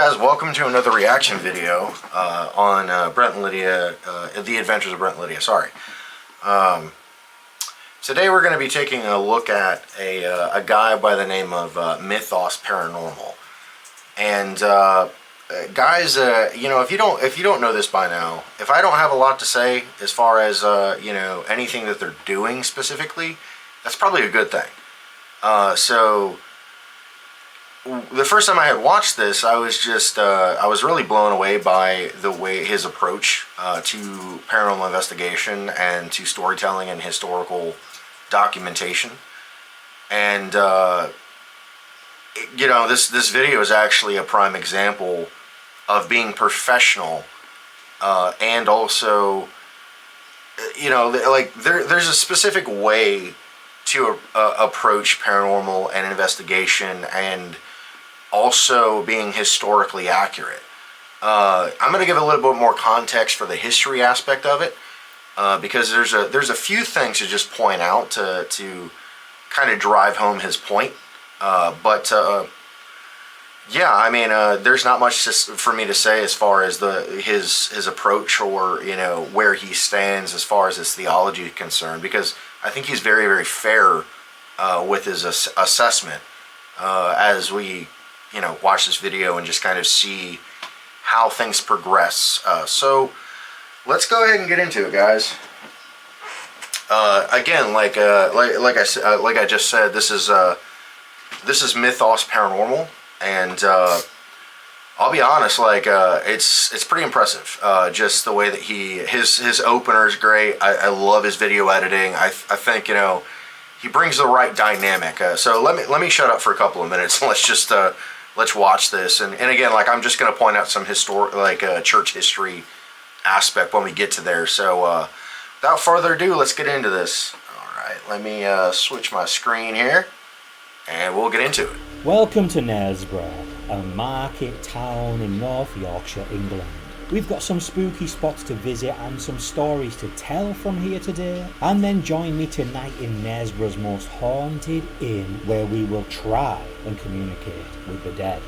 guys, welcome to another reaction video on Brent and Lydia, The Adventures of Brent and Lydia, sorry. Today we're going to be taking a look at a guy by the name of Mythos Paranormal. And guys, you know, if you don't know this by now, if I don't have a lot to say as far as you know, anything that they're doing specifically, that's probably a good thing. So the first time I had watched this, I was just I was really blown away by the way his approach to paranormal investigation and to storytelling and historical documentation. And you know, this video is actually a prime example of being professional and also, you know, like there's a specific way to approach paranormal and investigation, and also being historically accurate. I'm going to give a little bit more context for the history aspect of it, because there's a few things to just point out to kind of drive home his point. Yeah, I mean, there's not much for me to say as far as his approach, or, you know, where he stands as far as his theology is concerned, because I think he's very, very fair with his assessment as we, you know, watch this video and just kind of see how things progress. So let's go ahead and get into it, guys. Again, like I just said, this is Mythos Paranormal, and I'll be honest, like it's pretty impressive. Just the way that his opener is great. I love his video editing. I think, you know, he brings the right dynamic. So let me shut up for a couple of minutes and let's just let's watch this. And again, like, I'm just going to point out some church history aspect when we get to there. So without further ado, let's get into this. All right, let me switch my screen here, and we'll get into it. Welcome to Knaresborough, a market town in North Yorkshire, England. We've got some spooky spots to visit and some stories to tell from here today. And then join me tonight in Knaresborough's most haunted inn, where we will try and communicate with the dead.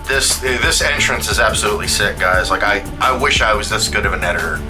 This entrance is absolutely sick, guys. Like, I wish I was this good of an editor.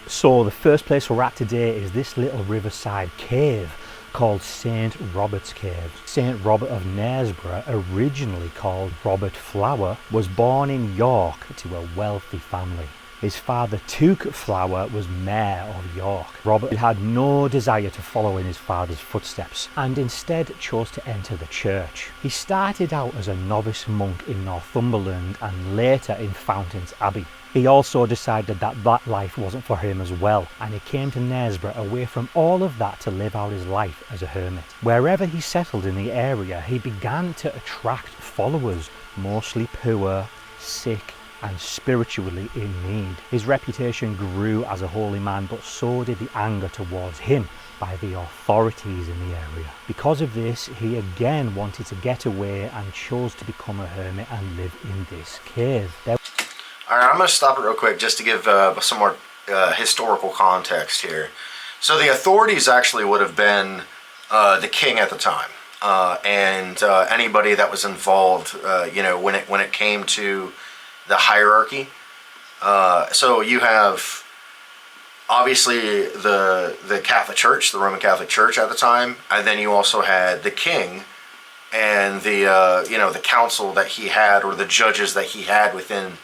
So the first place we're at today is this little riverside cave called St. Robert's Cave. St. Robert of Knaresborough, originally called Robert Flower, was born in York to a wealthy family. His father, Tuke Flower, was Mayor of York. Robert had no desire to follow in his father's footsteps, and instead chose to enter the church. He started out as a novice monk in Northumberland and later in Fountains Abbey. He also decided that life wasn't for him as well, and he came to Knaresborough away from all of that to live out his life as a hermit. Wherever he settled in the area, he began to attract followers, mostly poor, sick, and spiritually in need. His reputation grew as a holy man, but so did the anger towards him by the authorities in the area. Because of this, he again wanted to get away and chose to become a hermit and live in this cave. Alright, I'm going to stop it real quick just to give some more historical context here. So the authorities actually would have been the king at the time, and anybody that was involved, you know, when it came to the hierarchy. So you have obviously the Catholic Church, the Roman Catholic Church at the time, and then you also had the king and the you know, the council that he had, or the judges that he had within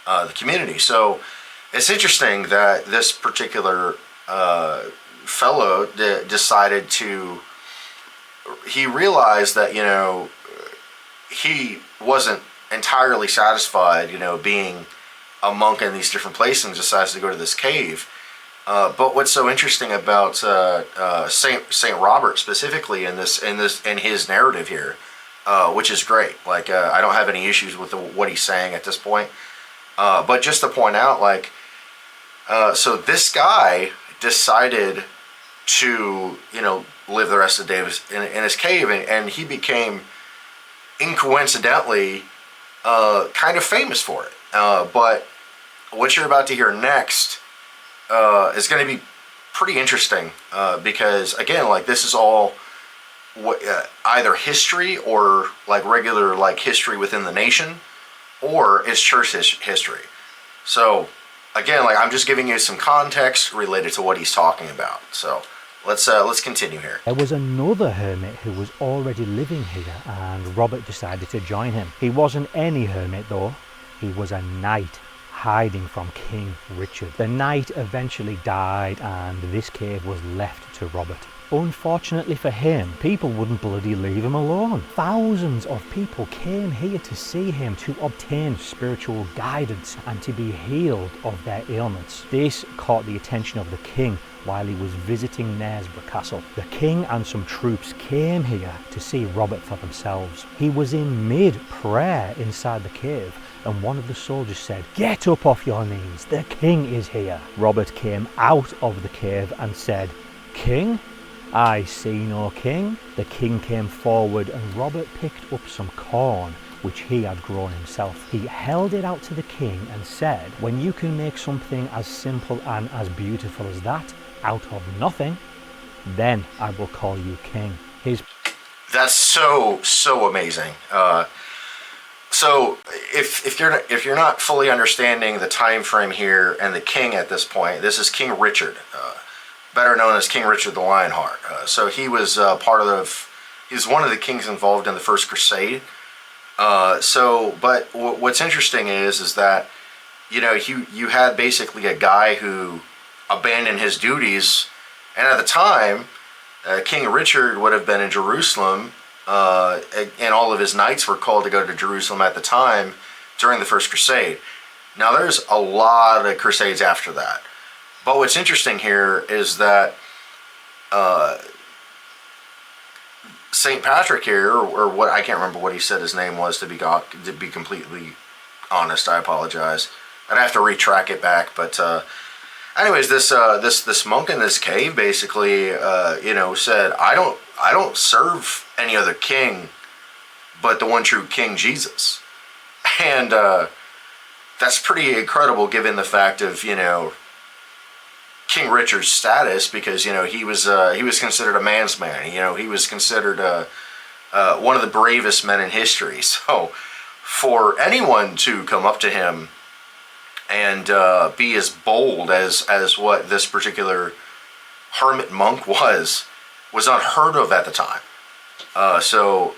the community. So it's interesting that this particular fellow decided to, he realized that, you know, he wasn't entirely satisfied, you know, being a monk in these different places, and decides to go to this cave. But what's so interesting about Saint Robert specifically in his narrative here, which is great. Like, I don't have any issues with what he's saying at this point. But just to point out, like, so this guy decided to, you know, live the rest of the day in his cave, and he became incoincidentally kind of famous for it. But what you're about to hear next is going to be pretty interesting because, again, like this is all either history or like regular like history within the nation, or it's church history. So again, like I'm just giving you some context related to what he's talking about. So let's continue here. There was another hermit who was already living here, and Robert decided to join him. He wasn't any hermit though, he was a knight hiding from King Richard. The knight eventually died and this cave was left to Robert. Unfortunately for him, people wouldn't bloody leave him alone. Thousands of people came here to see him, to obtain spiritual guidance and to be healed of their ailments. This caught the attention of the king while he was visiting Knaresborough Castle. The king and some troops came here to see Robert for themselves. He was in mid-prayer inside the cave, and one of the soldiers said, "Get up off your knees, the king is here." Robert came out of the cave and said, "King? I see no king." The king came forward and Robert picked up some corn which he had grown himself. He held it out to the king and said, "When you can make something as simple and as beautiful as that out of nothing, then I will call you king." That's so amazing. So if you're not fully understanding the time frame here and the king at this point, this is King Richard, better known as King Richard the Lionheart. So he was he's one of the kings involved in the First Crusade. But what's interesting is that you had basically a guy who abandoned his duties, and at the time, King Richard would have been in Jerusalem. And all of his knights were called to go to Jerusalem at the time during the First Crusade. Now there's a lot of crusades after that. But what's interesting here is that St. Patrick here, or what, I can't remember what he said his name was, to be completely honest, I apologize. I'd have to retrack it back, but anyways, this monk in this cave basically said, I don't serve any other king but the one true King Jesus. And that's pretty incredible given the fact of King Richard's status, because he was considered a man's man. He was considered one of the bravest men in history. So for anyone to come up to him and be as bold as what this particular hermit monk was unheard of at the time. So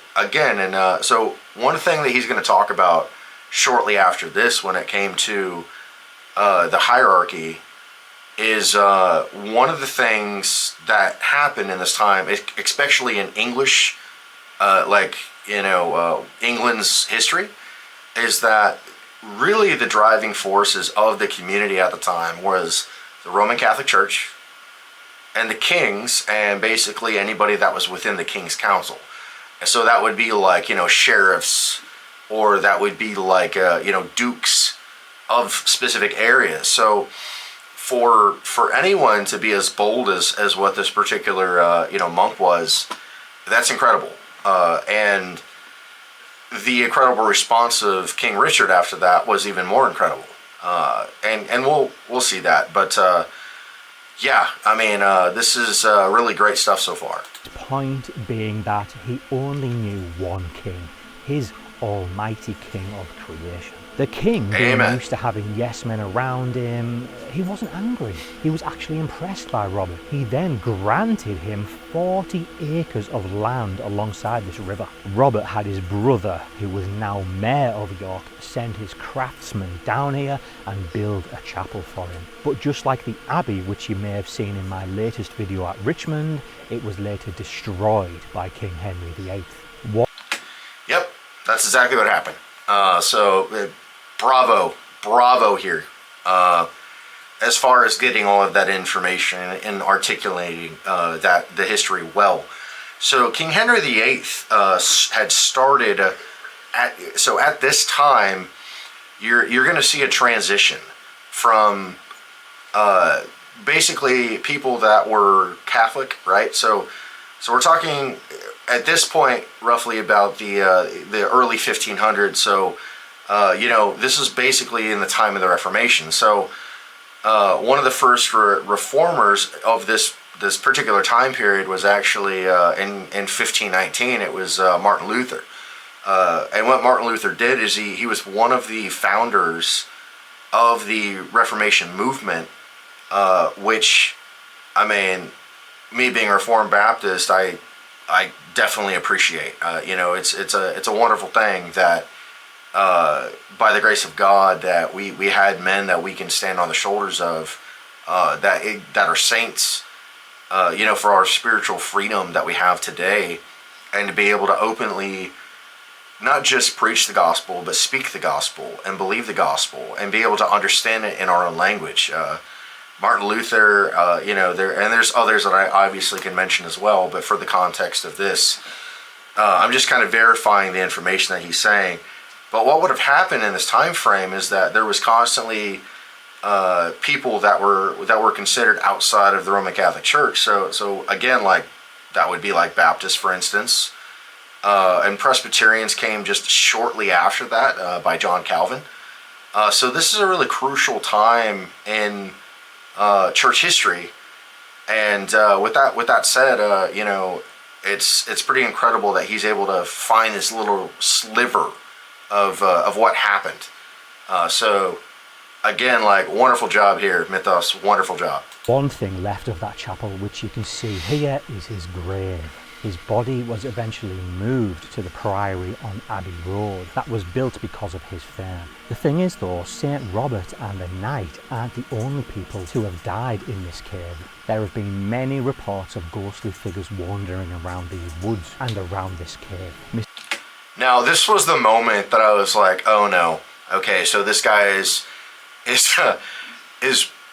one thing that he's going to talk about shortly after this, when it came to the hierarchy, is one of the things that happened in this time, especially in English, England's history, is that really the driving forces of the community at the time was the Roman Catholic Church and the kings, and basically anybody that was within the king's council. So that would be like sheriffs, or that would be like dukes of specific areas. So for anyone to be as bold as what this particular monk was, that's incredible. And the incredible response of King Richard after that was even more incredible. And we'll see that. But this is really great stuff so far. Point being that he only knew one king, his almighty king of creation. The king, being used to having yes men around him, he wasn't angry. He was actually impressed by Robert. He then granted him 40 acres of land alongside this river. Robert had his brother, who was now Mayor of York, send his craftsmen down here and build a chapel for him. But just like the abbey, which you may have seen in my latest video at Richmond, it was later destroyed by King Henry VIII. Yep, that's exactly what happened. Bravo here. As far as getting all of that information and articulating the history well. So King Henry VIII had started at this time. You're going to see a transition from basically people that were Catholic, right? So So we're talking at this point roughly about the early 1500s. So this is basically in the time of the Reformation. So one of the first reformers of this particular time period was actually in 1519. It was Martin Luther. And what Martin Luther did is he was one of the founders of the Reformation movement, which, I mean, me being a Reformed Baptist, I definitely appreciate. It's a wonderful thing that by the grace of God that we had men that we can stand on the shoulders of, that are saints, for our spiritual freedom that we have today, and to be able to openly not just preach the gospel, but speak the gospel and believe the gospel and be able to understand it in our own language. Martin Luther, there's others that I obviously can mention as well, but for the context of this, I'm just kind of verifying the information that he's saying. But what would have happened in this time frame is that there was constantly people that were considered outside of the Roman Catholic Church. So again, like that would be like Baptists, for instance. And Presbyterians came just shortly after that by John Calvin. So this is a really crucial time in church history. And with that said, it's pretty incredible that he's able to find this little sliver of what happened. So again, like, wonderful job here, Mythos. Wonderful job. One thing left of that chapel, which you can see here, is his grave. His body was eventually moved to the priory on Abbey Road. That was built because of his fame. The thing is though, St. Robert and the Knight aren't the only people to have died in this cave. There have been many reports of ghostly figures wandering around these woods and around this cave. Now, this was the moment that I was like, oh no. Okay, so this guy is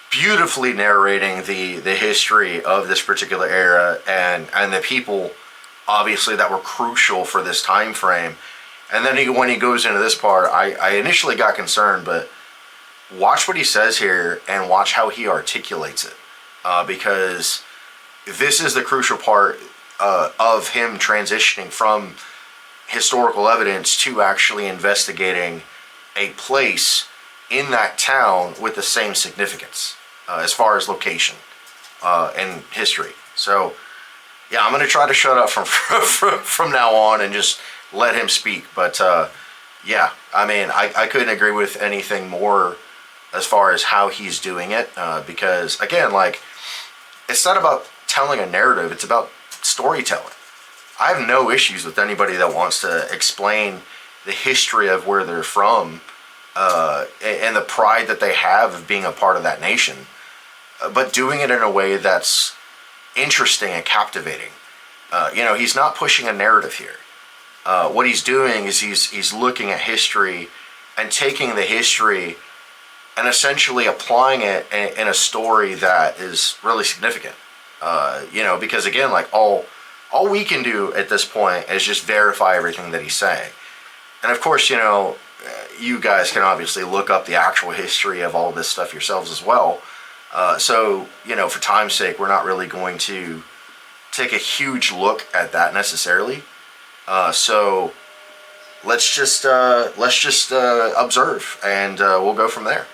beautifully narrating the history of this particular era and the people, obviously, that were crucial for this time frame. And then when he goes into this part, I initially got concerned, but watch what he says here and watch how he articulates it, because this is the crucial part of him transitioning from historical evidence to actually investigating a place in that town with the same significance as far as location and history. So yeah, I'm going to try to shut up from now on and just let him speak. But yeah, I mean, I couldn't agree with anything more as far as how he's doing it, because again, like, it's not about telling a narrative, it's about storytelling. I have no issues with anybody that wants to explain the history of where they're from, and the pride that they have of being a part of that nation, but doing it in a way that's interesting and captivating. He's not pushing a narrative here. What he's doing is he's looking at history and taking the history and essentially applying it in a story that is really significant. Because again, like, all we can do at this point is just verify everything that he's saying. And of course, you guys can obviously look up the actual history of all this stuff yourselves as well. So, for time's sake, we're not really going to take a huge look at that necessarily. So let's just observe, and we'll go from there.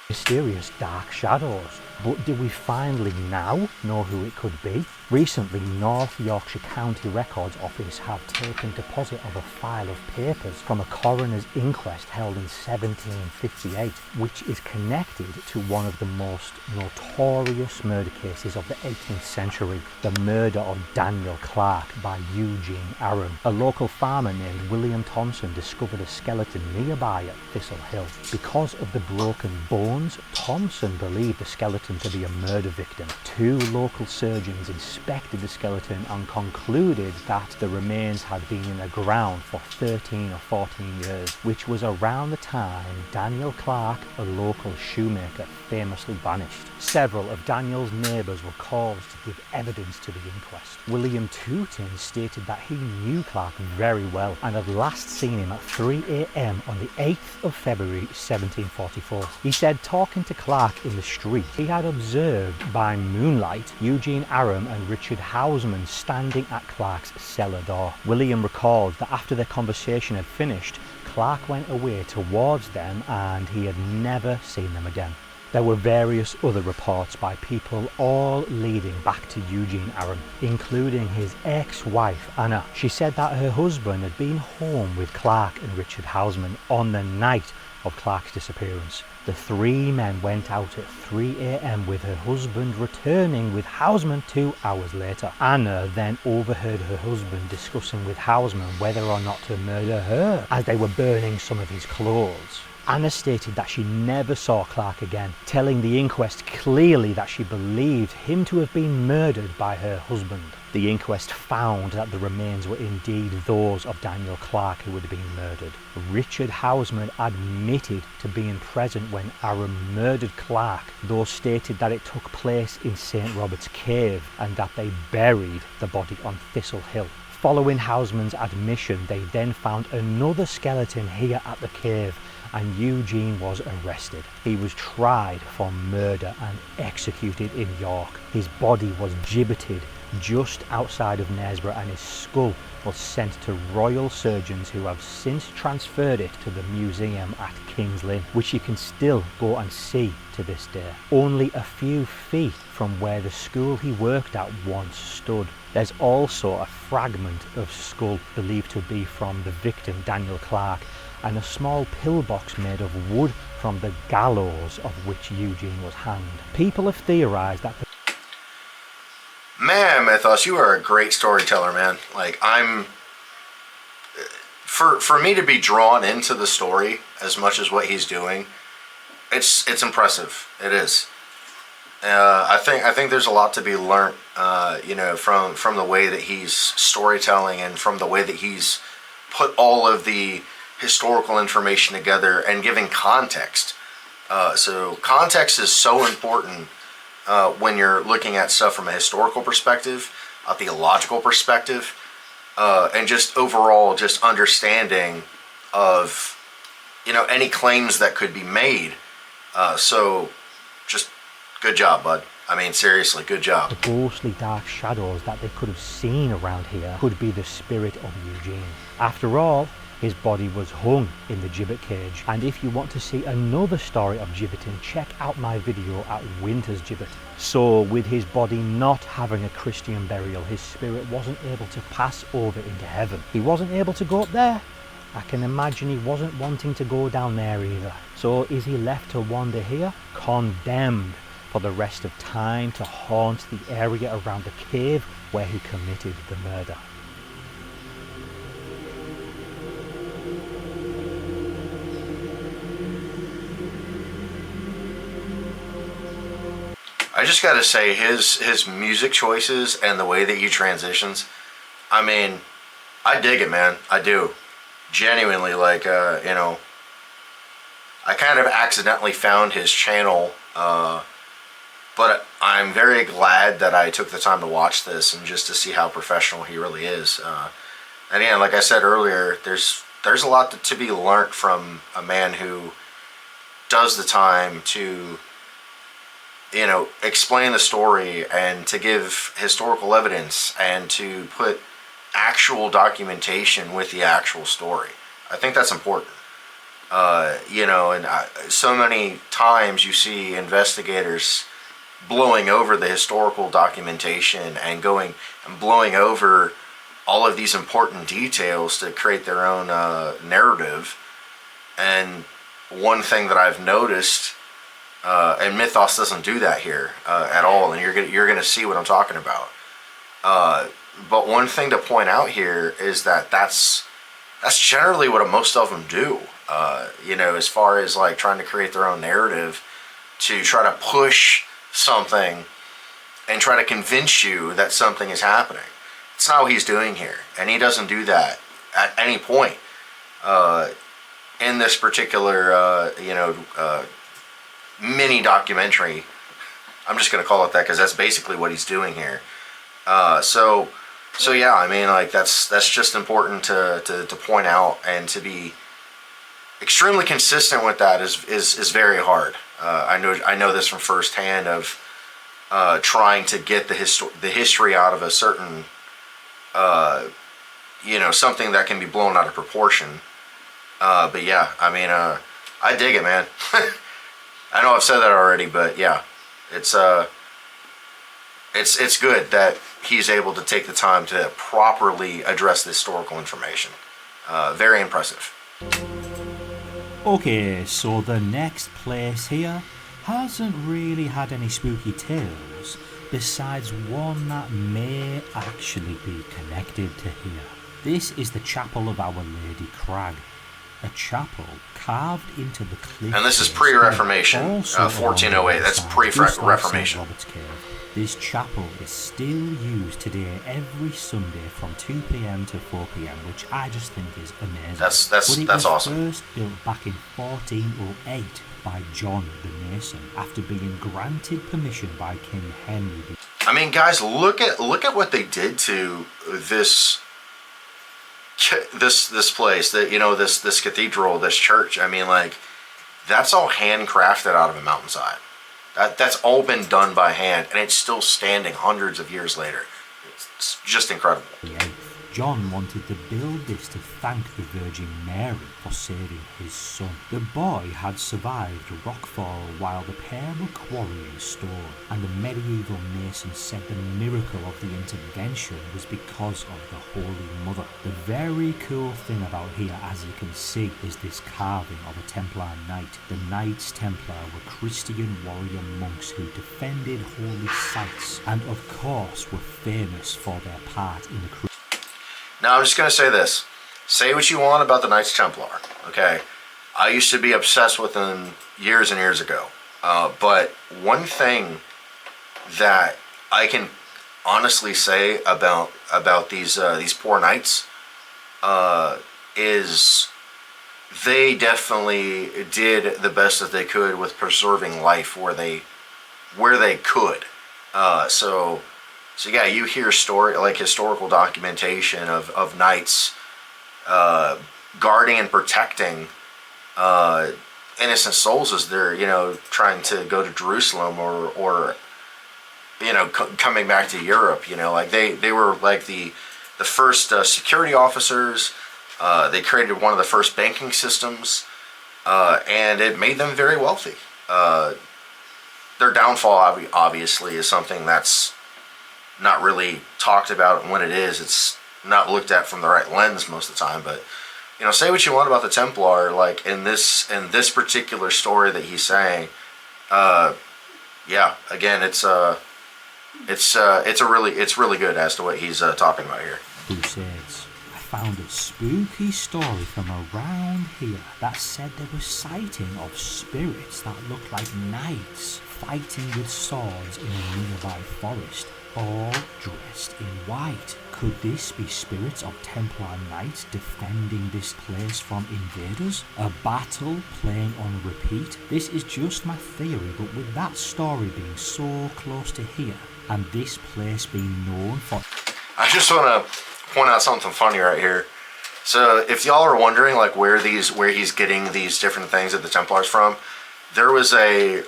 Mysterious dark shadows. But do we finally now know who it could be? Recently, North Yorkshire County Records Office have taken deposit of a file of papers from a coroner's inquest held in 1758, which is connected to one of the most notorious murder cases of the 18th century, the murder of Daniel Clark by Eugene Aram. A local farmer named William Thompson discovered a skeleton nearby at Thistle Hill. Because of the broken bones, Thompson believed the skeleton to be a murder victim. Two local surgeons inspected the skeleton and concluded that the remains had been in the ground for 13 or 14 years, which was around the time Daniel Clark, a local shoemaker, famously vanished. Several of Daniel's neighbours were called to give evidence to the inquest. William Tootin stated that he knew Clark very well and had last seen him at 3 a.m. on the 8th of February 1744. He said, talking to Clark in the street, he had observed by moonlight Eugene Aram and Richard Houseman standing at Clark's cellar door. William recalls that after their conversation had finished, Clark went away towards them and he had never seen them again. There were various other reports by people, all leading back to Eugene Aram, including his ex-wife Anna. She said that her husband had been home with Clark and Richard Houseman on the night of Clark's disappearance. The three men went out at 3 a.m. with her husband returning with Houseman 2 hours later. Anna then overheard her husband discussing with Houseman whether or not to murder her as they were burning some of his clothes. Anna stated that she never saw Clark again, telling the inquest clearly that she believed him to have been murdered by her husband. The inquest found that the remains were indeed those of Daniel Clark who had been murdered. Richard Houseman admitted to being present when Aram murdered Clark, though stated that it took place in St. Robert's Cave and that they buried the body on Thistle Hill. Following Houseman's admission, they then found another skeleton here at the cave, and Eugene was arrested. He was tried for murder and executed in York. His body was gibbeted just outside of Knaresborough and his skull was sent to royal surgeons who have since transferred it to the museum at King's Lynn, which you can still go and see to this day. Only a few feet from where the school he worked at once stood. There's also a fragment of skull believed to be from the victim Daniel Clark, and a small pillbox made of wood from the gallows of which Eugene was hanged. People have theorized that Man, Mythos, you are a great storyteller, man. Like, for me to be drawn into the story as much as what he's doing, it's impressive. It is. I think there's a lot to be learnt, from the way that he's storytelling and from the way that he's put all of the historical information together and giving context. So context is so important when you're looking at stuff from a historical perspective, a theological perspective, and just overall just understanding of any claims that could be made. So just good job, bud. I mean, seriously, good job. The ghostly dark shadows that they could have seen around here could be the spirit of Eugene. After all, his body was hung in the gibbet cage, and if you want to see another story of gibbeting, check out my video at Winter's Gibbet. So, with his body not having a Christian burial, his spirit wasn't able to pass over into heaven. He wasn't able to go up there. I can imagine he wasn't wanting to go down there either. So is he left to wander here, condemned for the rest of time to haunt the area around the cave where he committed the murder? I just gotta say, his music choices and the way that he transitions, I mean, I dig it, man. I do. Genuinely, like, I kind of accidentally found his channel, but I'm very glad that I took the time to watch this and just to see how professional he really is. And yeah, like I said earlier, there's a lot to be learnt from a man who does the time to explain the story and to give historical evidence and to put actual documentation with the actual story. I think that's important. So many times you see investigators blowing over the historical documentation and going and blowing over all of these important details to create their own narrative. And one thing that I've noticed, and Mythos doesn't do that here at all, and you're gonna see what I'm talking about. But one thing to point out here is that that's generally what most of them do. As far as like trying to create their own narrative, to try to push something and try to convince you that something is happening. It's not what he's doing here, and he doesn't do that at any point in this particular mini documentary. I'm just going to call it that because that's basically what he's doing here. So yeah, I mean, like that's just important to point out, and to be extremely consistent with that is very hard. I know this from firsthand of trying to get the history out of a certain, something that can be blown out of proportion. But yeah, I mean, I dig it, man. I know I've said that already, but yeah, it's good that he's able to take the time to properly address the historical information. Very impressive. Okay, so the next place here hasn't really had any spooky tales, besides one that may actually be connected to here. This is the Chapel of Our Lady Crag, a chapel carved into the cliff. And this is pre-Reformation, 1408. That's pre-Reformation. This chapel is still used today every Sunday from 2 p.m. to 4 p.m, which I just think is amazing. That's awesome. It was first built back in 1408 by John the Mason after being granted permission by King Henry. I mean, guys, look at what they did to this place, that this cathedral, this church. I mean, like, that's all handcrafted out of a mountainside. That's all been done by hand, and it's still standing hundreds of years later. It's just incredible. John wanted to build this to thank the Virgin Mary for saving his son. The boy had survived rockfall while the pair were quarrying stone, and the medieval mason said the miracle of the intervention was because of the Holy Mother. The very cool thing about here, as you can see, is this carving of a Templar knight. The Knights Templar were Christian warrior monks who defended holy sites, and of course were famous for their part in the crusade. Now, I'm just going to say this. Say what you want about the Knights Templar, okay? I used to be obsessed with them years and years ago. But one thing that I can honestly say about these poor knights is they definitely did the best that they could with preserving life where they could. So yeah, you hear historical documentation of knights guarding and protecting innocent souls as they're trying to go to Jerusalem or coming back to Europe. Like they were like the first security officers. They created one of the first banking systems, and it made them very wealthy. Their downfall obviously is something that's not really talked about, and when it is, it's not looked at from the right lens most of the time. But say what you want about the Templar, like in this particular story that he's saying, yeah, again, it's really good as to what he's talking about here. Crusades. I found a spooky story from around here that said there was sighting of spirits that looked like knights fighting with swords in a nearby forest, all dressed in white. Could this be spirits of Templar knights defending this place from invaders? A battle playing on repeat? This is just my theory, but with that story being so close to here, and this place being known for... I just want to point out something funny right here. So if y'all are wondering like where he's getting these different things at the Templars from, there was a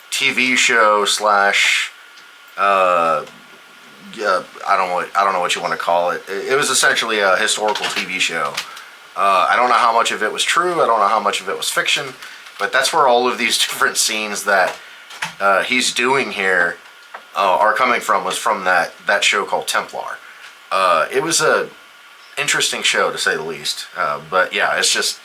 TV show slash I don't know what you want to call it. It was essentially a historical TV show. I don't know how much of it was true. I don't know how much of it was fiction, but that's where all of these different scenes that he's doing here are coming from. Was from that show called Templar. It was a interesting show to say the least. But yeah, that's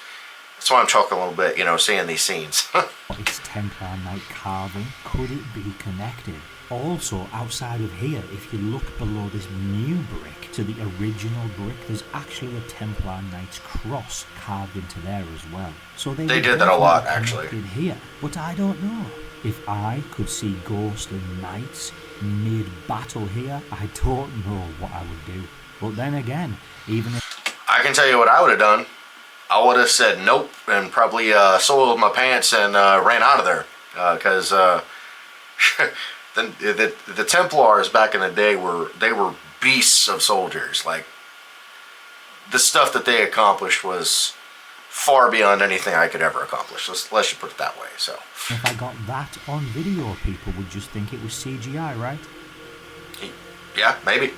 why I'm talking a little bit, seeing these scenes. It's Templar knight carving. Could it be connected? Also, outside of here, if you look below this new brick to the original brick, there's actually a Templar Knight's cross carved into there as well. So they did that a lot, actually. Here, but I don't know. If I could see ghostly knights mid-battle here, I don't know what I would do. But then again, even if... I can tell you what I would have done. I would have said nope and probably soiled my pants and ran out of there. Because... The Templars back in the day were beasts of soldiers. Like, the stuff that they accomplished was far beyond anything I could ever accomplish. Let's just put it that way. So If I got that on video, people would just think it was CGI, right? yeah, maybe.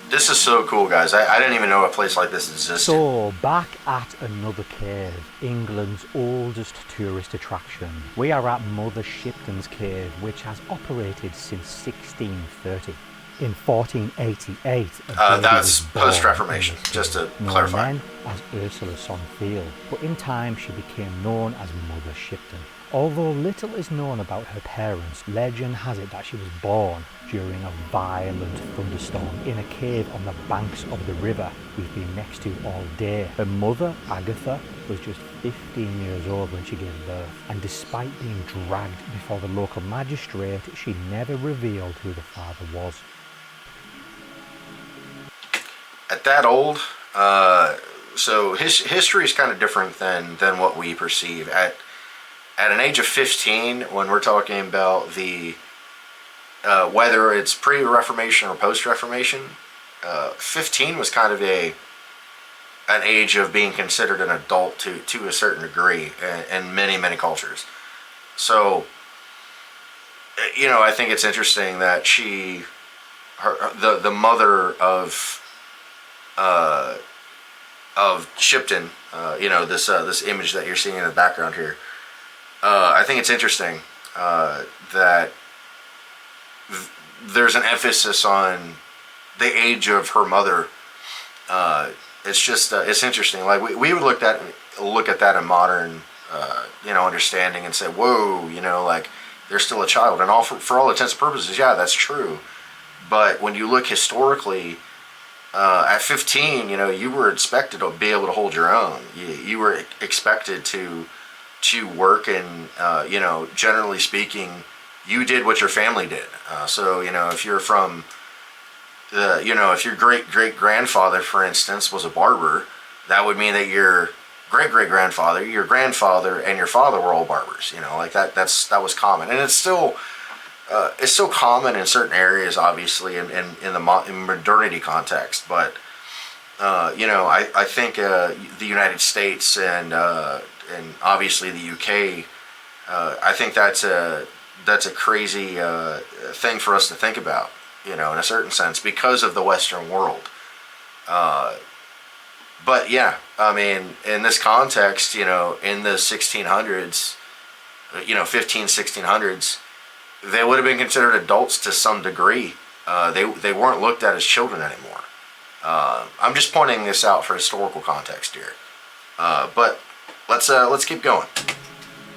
This is so cool, guys. I didn't even know a place like this existed. So, back at another cave, England's oldest tourist attraction. We are at Mother Shipton's Cave, which has operated since 1630. In 1488, a baby That's was born post-Reformation, in this just to cave, known clarify. then as Ursula Sonfield, but in time she became known as Mother Shipton. Although little is known about her parents, legend has it that she was born during a violent thunderstorm in a cave on the banks of the river we've been next to all day. Her mother, Agatha, was just 15 years old when she gave birth, and despite being dragged before the local magistrate, she never revealed who the father was. At that old, so history is kind of different than what we perceive. At an age of 15, when we're talking about the whether it's pre-Reformation or post-Reformation, 15 was kind of an age of being considered an adult to a certain degree in many cultures. So, I think it's interesting that the mother of Shipton, this image that you're seeing in the background here. I think it's interesting that there's an emphasis on the age of her mother. It's just it's interesting. Like we would look at that in modern understanding and say, whoa, like they're still a child, and for all intents and purposes, yeah, that's true. But when you look historically, at 15, you were expected to be able to hold your own. You were expected to work, and generally speaking, you did what your family did. So if you're from if your great grandfather, for instance, was a barber, that would mean that your great grandfather, your grandfather, and your father were all barbers. Like that was common, and it's still common in certain areas, obviously, in modernity context. But I think the United States and obviously the UK, I think that's a crazy thing for us to think about, in a certain sense, because of the Western world. But yeah, I mean, in this context, in the 1600s, 1600s, they would have been considered adults to some degree. They weren't looked at as children anymore. I'm just pointing this out for historical context here. But let's keep going.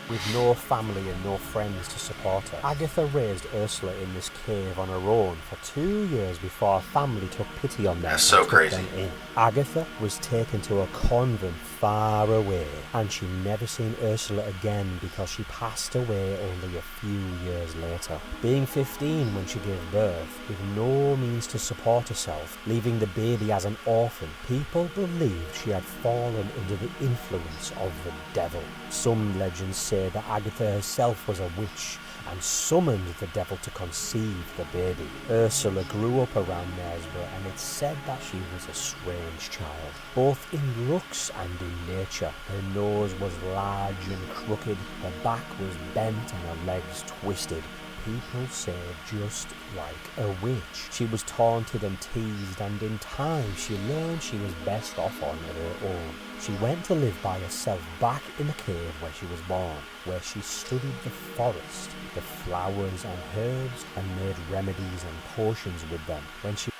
With no family and no friends to support her, Agatha raised Ursula in this cave on her own for 2 years before her family took pity on them. That's so and took crazy. them in. Agatha was taken to a convent far away, and she never seen Ursula again because she passed away only a few years later. Being 15 when she gave birth, with no means to support herself, leaving the baby as an orphan, people believed she had fallen under the influence of the devil. Some legends say that Agatha herself was a witch and summoned the devil to conceive the baby. Ursula grew up around Knaresborough, and it's said that she was a strange child, both in looks and in nature. Her nose was large and crooked, her back was bent and her legs twisted. People say just like a witch. She was taunted and teased, and in time she learned she was best off on her own. She went to live by herself back in the cave where she was born, where she studied the forest, the flowers and herbs, and made remedies and potions with them. When she...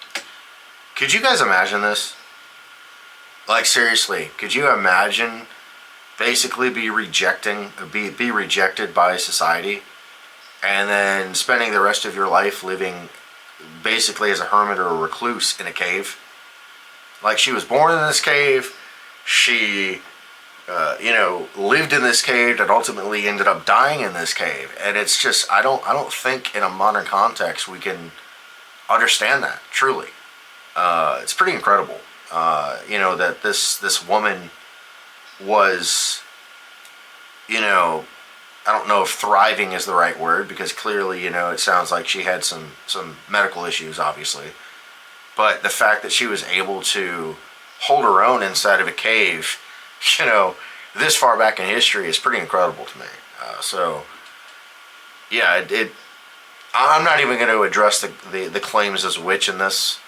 Could you guys imagine this? Like, seriously, could you imagine basically be rejected by society, and then spending the rest of your life living basically as a hermit or a recluse in a cave? Like, she was born in this cave, she lived in this cave, and ultimately ended up dying in this cave. And it's just, I don't think in a modern context we can understand that truly. It's pretty incredible, that this woman was, you know, I don't know if thriving is the right word, because clearly, you know, it sounds like she had some medical issues, obviously. But the fact that she was able to hold her own inside of a cave, you know, this far back in history is pretty incredible to me. So, yeah, I'm not even going to address the claims as a witch in this.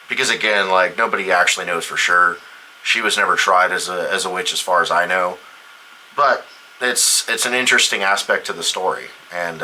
Because again, like, nobody actually knows for sure. She was never tried as a witch as far as I know. But it's an interesting aspect to the story. And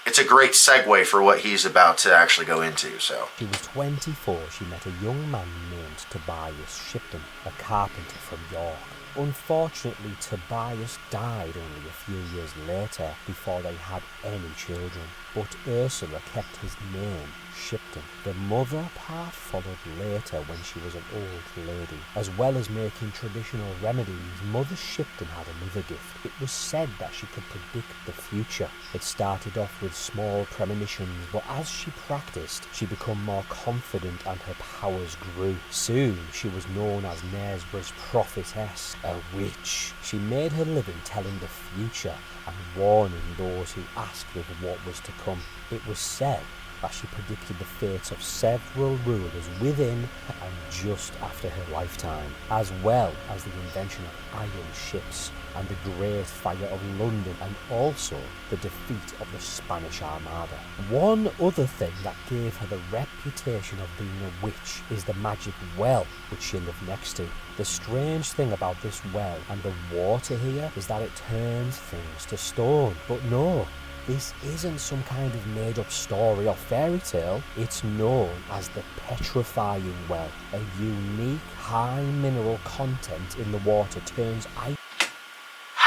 it's a great segue for what he's about to actually go into. So She was 24. She met a young man named Tobias Shipton, a carpenter from York. Unfortunately, Tobias died only a few years later before they had any children, but Ursula kept his name, Shipton. The mother part followed later when she was an old lady. As well as making traditional remedies, Mother Shipton had another gift. It was said that she could predict the future. It started off with small premonitions, but as she practiced, she became more confident and her powers grew. Soon, she was known as Knaresborough's prophetess, a witch. She made her living telling the future and warning those who asked of what was to come. It was said that she predicted the fates of several rulers within and just after her lifetime, as well as the invention of iron ships and the Great Fire of London, and also the defeat of the Spanish Armada. One other thing that gave her the reputation of being a witch is the magic well which she lived next to. The strange thing about this well and the water here is that it turns things to stone. But no, this isn't some kind of made-up story or fairy tale. It's known as the Petrifying Well. A unique high mineral content in the water turns ice.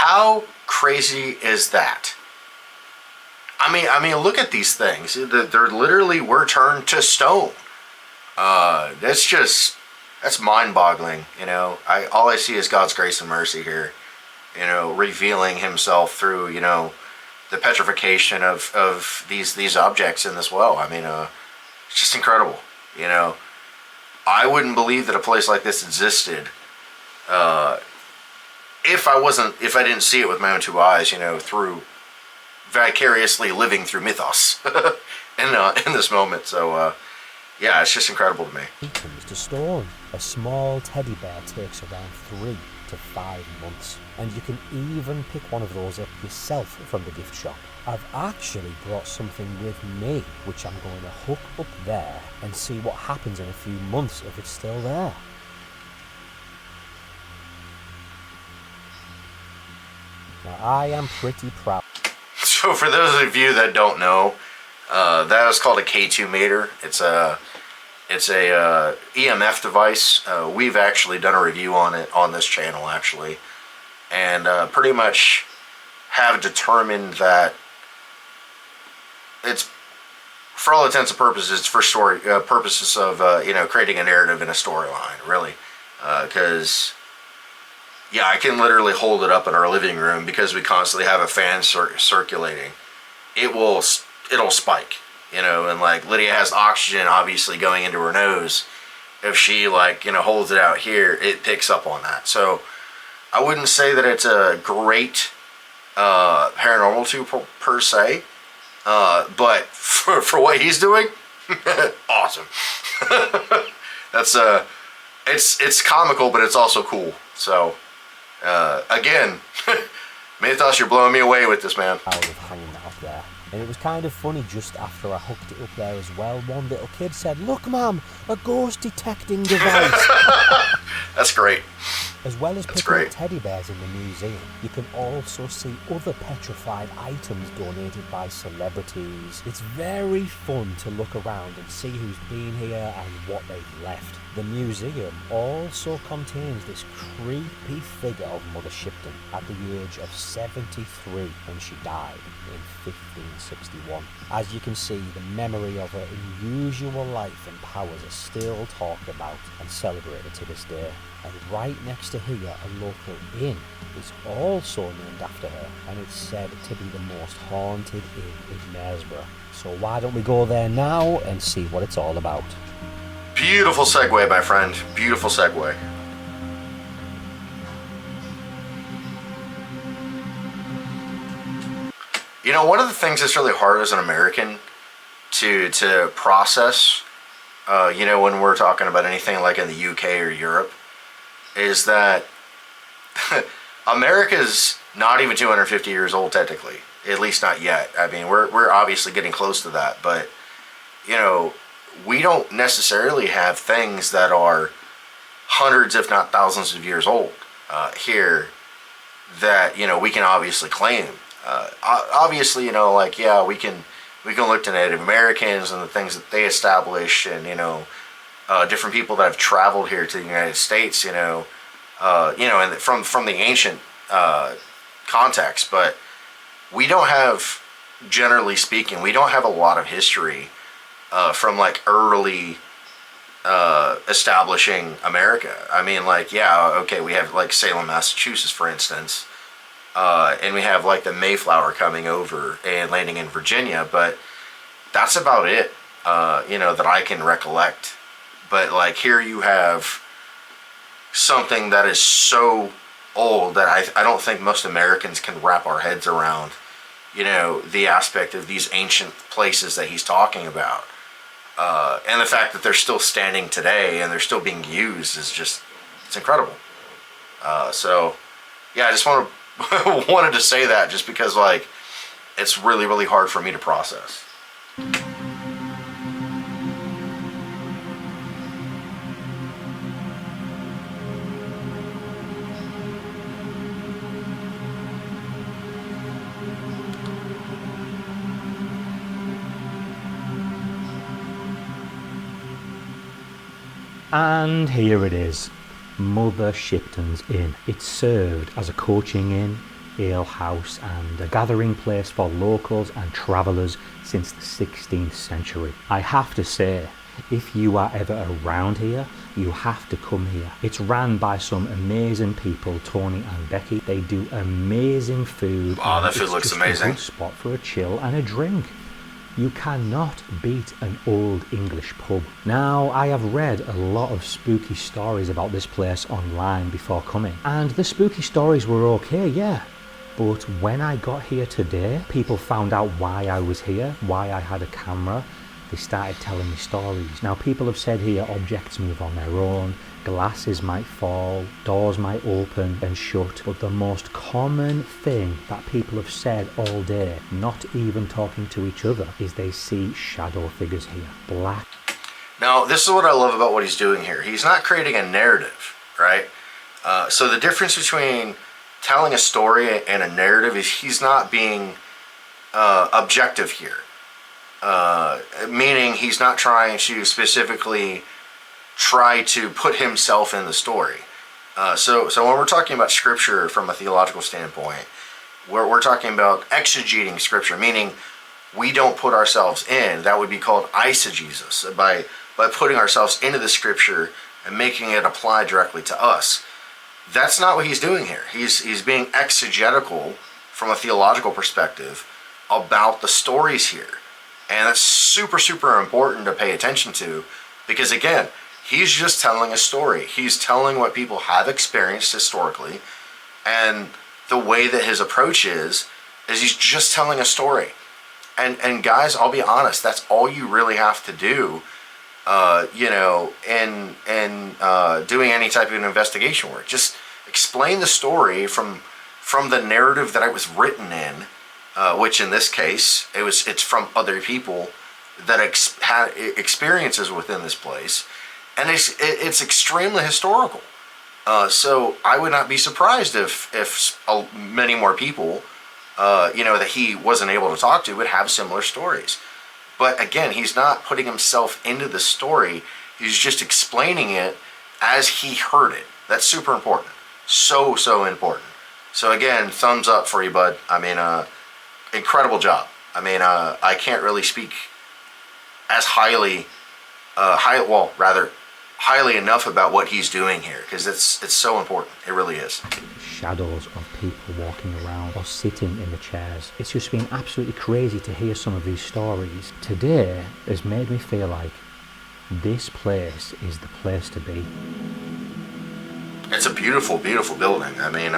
how crazy is that? I mean, look at these things. They're literally were turned to stone. That's mind-boggling. You know, all I see is God's grace and mercy here. You know, revealing Himself through, you know, the petrification of these objects in this well. I mean, it's just incredible. You know, I wouldn't believe that a place like this existed if I didn't see it with my own two eyes. You know, through vicariously living through mythos in this moment. So yeah, it's just incredible to me. Items to stone. A small teddy bear takes around 3 to 5 months, and you can even pick one of those up yourself from the gift shop. I've actually brought something with me, which I'm going to hook up there and see what happens in a few months if it's still there. Now, I am pretty proud. So for those of you that don't know, that is called a K2 meter. It's a EMF device. We've actually done a review on it on this channel, actually, and pretty much have determined that it's, for all intents and purposes, for story purposes of you know, creating a narrative and a storyline, really, because yeah, I can literally hold it up in our living room because we constantly have a fan circulating. It'll spike, you know, and like Lydia has oxygen obviously going into her nose. If she, like, you know, holds it out here, it picks up on that. So I wouldn't say that it's a great paranormal tool per se, but for what he's doing, awesome. That's it's comical, but it's also cool. So again, Mythos, you're blowing me away with this, man. Proud of hanging that up there. And it was kind of funny, just after I hooked it up there as well, one little kid said, "Look, Mum, a ghost detecting device." That's great. As well as That's picking great. up teddy bears in the museum, you can also see other petrified items donated by celebrities. It's very fun to look around and see who's been here and what they've left. The museum also contains this creepy figure of Mother Shipton at the age of 73 when she died in 1561. As you can see, the memory of her unusual life and powers are still talked about and celebrated to this day. And right next to here, a local inn is also named after her, and it's said to be the most haunted inn in Knaresborough. So why don't we go there now and see what it's all about? Beautiful segue, my friend. Beautiful segue. You know, one of the things that's really hard as an American to process, you know, when we're talking about anything like in the UK or Europe, is that America's not even 250 years old technically, at least not yet. I mean, we're obviously getting close to that, but you know, we don't necessarily have things that are hundreds, if not thousands of years old here that, you know, we can obviously claim. Obviously, you know, like, yeah, we can look to Native Americans and the things that they establish, and, you know, different people that have traveled here to the United States, and from the ancient context, but we don't have, generally speaking, we don't have a lot of history from like early establishing America. I mean, like, yeah, okay, we have like Salem, Massachusetts, for instance, and we have like the Mayflower coming over and landing in Virginia, but that's about it, that I can recollect. But like here you have something that is so old that I don't think most Americans can wrap our heads around, the aspect of these ancient places that he's talking about. And the fact that they're still standing today and they're still being used is just, it's incredible. So yeah, I just wanted to say that just because like, it's really, really hard for me to process. And here it is, Mother Shipton's Inn. It served as a coaching inn, ale house and a gathering place for locals and travellers since the 16th century. I have to say, if you are ever around here, you have to come here. It's ran by some amazing people, Tony and Becky. They do amazing food. Wow, that food looks amazing. It's a good spot for a chill and a drink. You cannot beat an old English pub. Now, I have read a lot of spooky stories about this place online before coming, and the spooky stories were okay, yeah. But when I got here today, people found out why I was here, why I had a camera. They started telling me stories. Now, people have said here objects move on their own, glasses might fall, doors might open and shut, but the most common thing that people have said all day, not even talking to each other, is they see shadow figures here, black. Now, this is what I love about what he's doing here. He's not creating a narrative, right? So the difference between telling a story and a narrative is he's not being objective here. Meaning he's not trying to specifically try to put himself in the story. So when we're talking about scripture from a theological standpoint, we're talking about exegeting scripture, meaning we don't put ourselves in. That would be called eisegesis, by putting ourselves into the scripture and making it apply directly to us. That's not what he's doing here. He's being exegetical from a theological perspective about the stories here. And that's super, super important to pay attention to, because again, he's just telling a story. He's telling what people have experienced historically, and the way that his approach is he's just telling a story. And guys, I'll be honest, that's all you really have to do, in doing any type of investigation work. Just explain the story from the narrative that it was written in. Which in this case, it's from other people that had experiences within this place, and it's extremely historical. So I would not be surprised if many more people, that he wasn't able to talk to would have similar stories. But again, he's not putting himself into the story. He's just explaining it as he heard it. That's super important. So important. So again, thumbs up for you, bud. I mean, incredible job. I mean, I can't really speak as highly enough about what he's doing here, because it's so important. It really is. Shadows of people walking around or sitting in the chairs. It's just been absolutely crazy to hear some of these stories. Today has made me feel like this place is the place to be. It's a beautiful, beautiful building. I mean,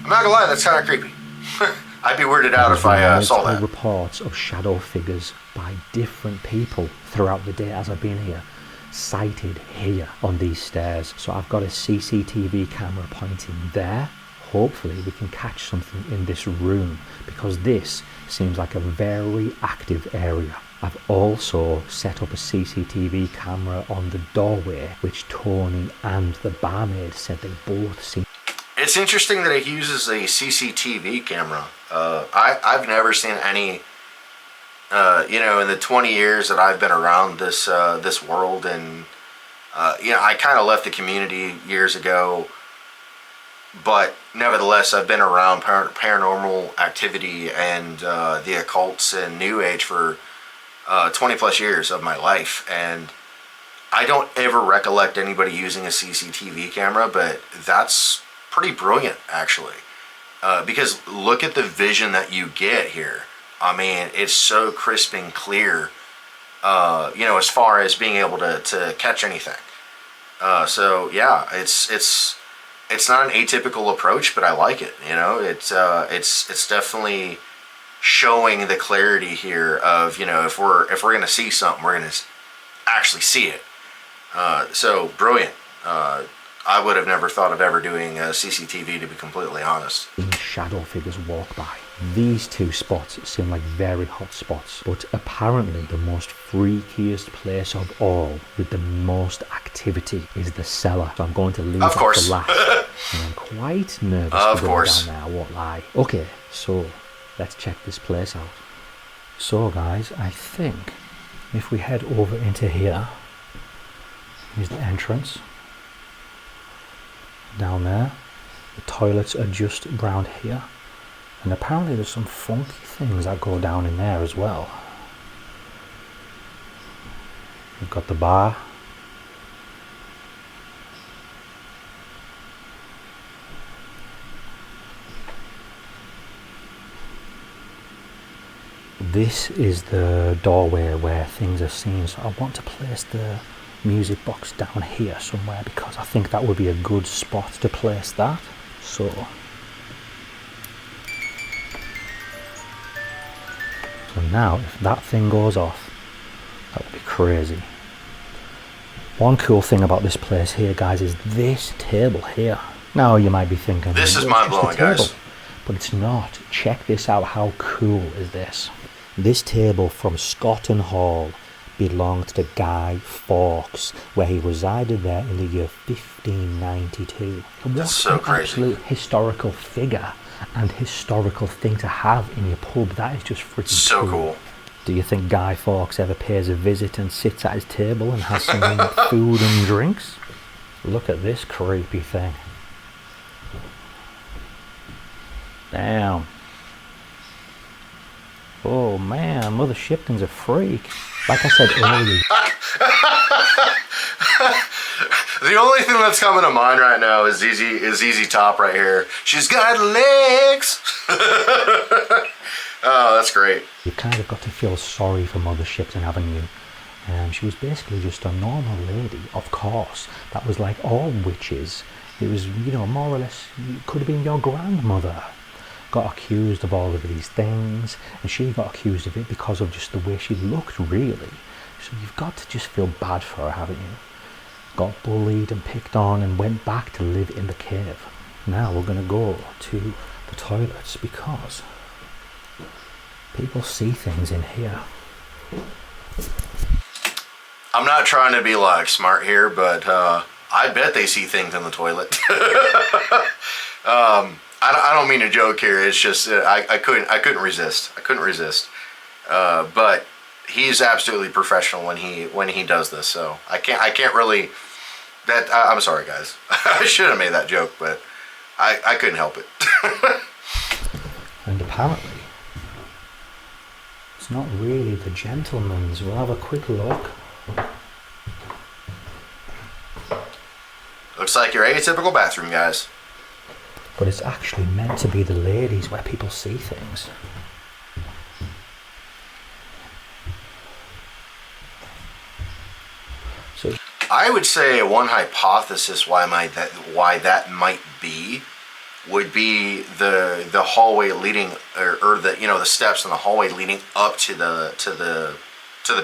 I'm not gonna lie, that's kind of creepy. I'd be weirded out if I saw that. Reports of shadow figures by different people throughout the day as I've been here, sighted here on these stairs. So I've got a CCTV camera pointing there. Hopefully we can catch something in this room, because this seems like a very active area. I've also set up a CCTV camera on the doorway, which Tony and the barmaid said they both seen. It's interesting that he uses a CCTV camera. I've never seen any, in the 20 years that I've been around this world, and I kind of left the community years ago, but nevertheless, I've been around paranormal activity and the occults and New Age for 20 plus years of my life, and I don't ever recollect anybody using a CCTV camera, but that's pretty brilliant, actually, because look at the vision that you get here. I mean, it's so crisp and clear, as far as being able to catch anything. So yeah, it's not an atypical approach, but I like it. It's definitely showing the clarity here of, if we're going to see something, we're going to actually see it. So brilliant. I would have never thought of ever doing CCTV, to be completely honest. Shadow figures walk by. These two spots seem like very hot spots, but apparently the most freakiest place of all, with the most activity, is the cellar. So I'm going to leave that for last. And I'm quite nervous to go down there, I won't lie. Okay, so let's check this place out. So guys, I think if we head over into here, here's the entrance. Down there, the toilets are just around here, and apparently there's some funky things that go down in there as well. We've got the bar. This is the doorway where things are seen, so I want to place the music box down here somewhere, because I think that would be a good spot to place that. So now if that thing goes off, that would be crazy. One cool thing about this place here, guys, is this table here. Now you might be thinking, this is mind-blowing, guys. But it's not. Check this out. How cool is this? This table from Scotton Hall belonged to Guy Fawkes, where he resided there in the year 1592. That's so crazy. Absolute historical figure and historical thing to have in your pub. That is just freaking so cool. Do you think Guy Fawkes ever pays a visit and sits at his table and has some food and drinks? Look at this creepy thing. Damn. Oh man, Mother Shipton's a freak. Like I said earlier. The only thing that's coming to mind right now is ZZ Top right here. She's got legs. Oh, that's great. You kind of got to feel sorry for Mother Shipton, haven't you? She was basically just a normal lady, of course. That was like all witches. It was, more or less, it could have been your grandmother. Got accused of all of these things, and she got accused of it because of just the way she looked, really. So you've got to just feel bad for her, haven't you? Got bullied and picked on and went back to live in the cave. Now we're going to go to the toilets, because people see things in here. I'm not trying to be like smart here, but I bet they see things in the toilet. I don't mean to joke here. It's just I couldn't resist. But he's absolutely professional when he does this. So I can't really. I'm sorry, guys. I should have made that joke, but I couldn't help it. And apparently, it's not really the gentleman's. We'll have a quick look. Looks like your atypical bathroom, guys. But it's actually meant to be the ladies, where people see things. So I would say one hypothesis why that might be would be the hallway leading, or the the steps in the hallway leading up to the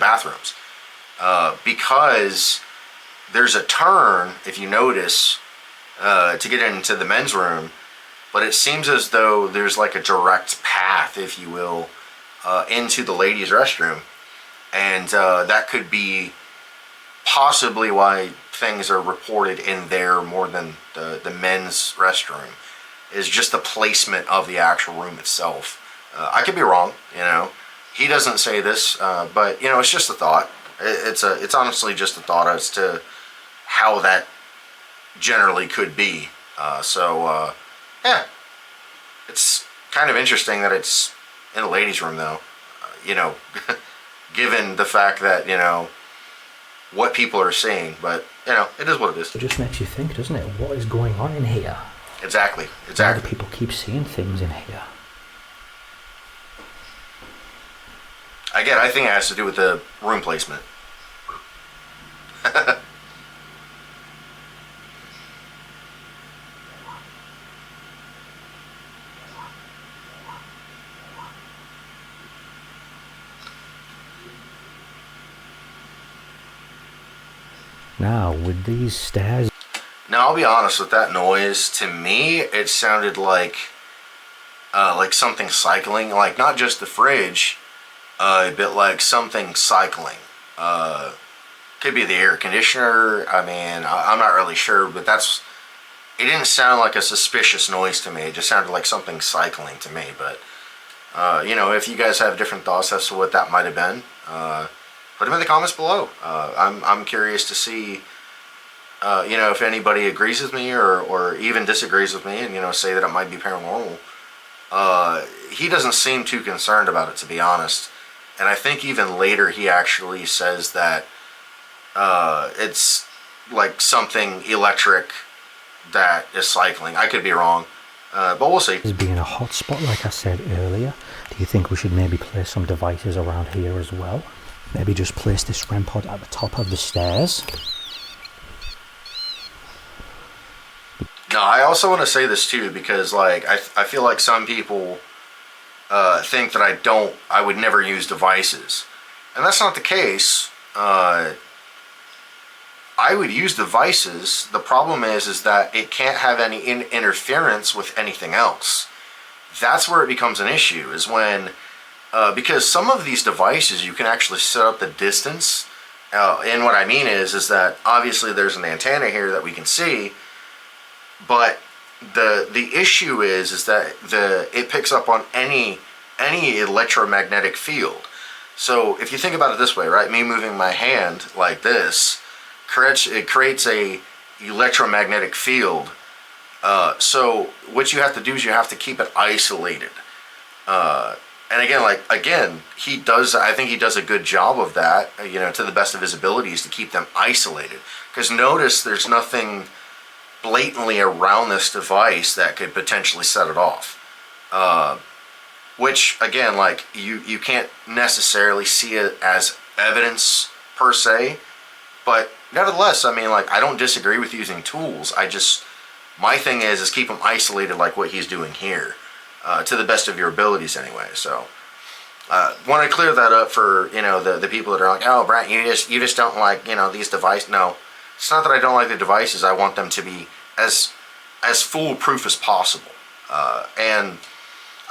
bathrooms, because there's a turn, if you notice, to get into the men's room, but it seems as though there's like a direct path, if you will, into the ladies' restroom, and that could be possibly why things are reported in there more than the men's restroom, is just the placement of the actual room itself. I could be wrong, he doesn't say this, but it's just a thought. It's honestly just a thought as to how that generally could be. Yeah, it's kind of interesting that it's in the ladies' room, though. Given the fact that what people are seeing, but it is what it is. It just makes you think, doesn't it? What is going on in here? Exactly. Why do people keep seeing things in here? Again, I think it has to do with the room placement. Now, with these stairs... Now, I'll be honest, with that noise, to me, it sounded like something cycling, like not just the fridge, but like something cycling. Could be the air conditioner. I mean, I'm not really sure, but it didn't sound like a suspicious noise to me. It just sounded like something cycling to me. But, if you guys have different thoughts as to what that might have been, put them in the comments below. I'm curious to see, if anybody agrees with me or even disagrees with me and, say that it might be paranormal. He doesn't seem too concerned about it, to be honest. And I think even later he actually says that it's like something electric that is cycling. I could be wrong, but we'll see. This being a hot spot, like I said earlier, do you think we should maybe place some devices around here as well? Maybe just place this REM pod at the top of the stairs? No, I also want to say this too, because like I feel like some people think that I would never use devices, and that's not the case. I would use devices. The problem is that it can't have any interference with anything else. That's where it becomes an issue, is when because some of these devices you can actually set up the distance, and what I mean is that obviously there's an antenna here that we can see, but the issue is that it picks up on any electromagnetic field. So if you think about it this way, right? Me moving my hand like this creates a electromagnetic field. So what you have to do is you have to keep it isolated. And again, I think he does a good job of that, to the best of his abilities, to keep them isolated. Because notice there's nothing blatantly around this device that could potentially set it off. Which, again, like, you can't necessarily see it as evidence per se, but nevertheless, I mean, like, I don't disagree with using tools. My thing is keep them isolated like what he's doing here, to the best of your abilities anyway. So, want to clear that up for, the people that are like, oh, Brent, you just don't like, these devices. No, it's not that I don't like the devices. I want them to be as foolproof as possible. And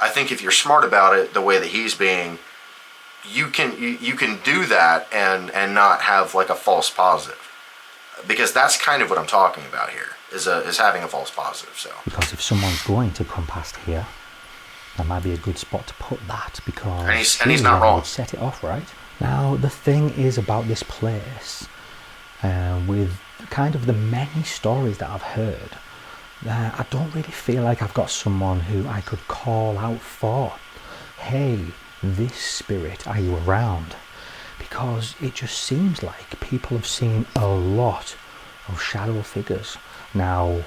I think if you're smart about it, the way that he's being, you can do that and not have like a false positive, because that's kind of what I'm talking about here, is having a false positive. So because if someone's going to come past here, that might be a good spot to put that, because and he's not wrong. Would set it off, right? Now the thing is about this place, with kind of the many stories that I've heard, I don't really feel like I've got someone who I could call out for, hey, this spirit, are you around? Because it just seems like people have seen a lot of shadow figures. Now,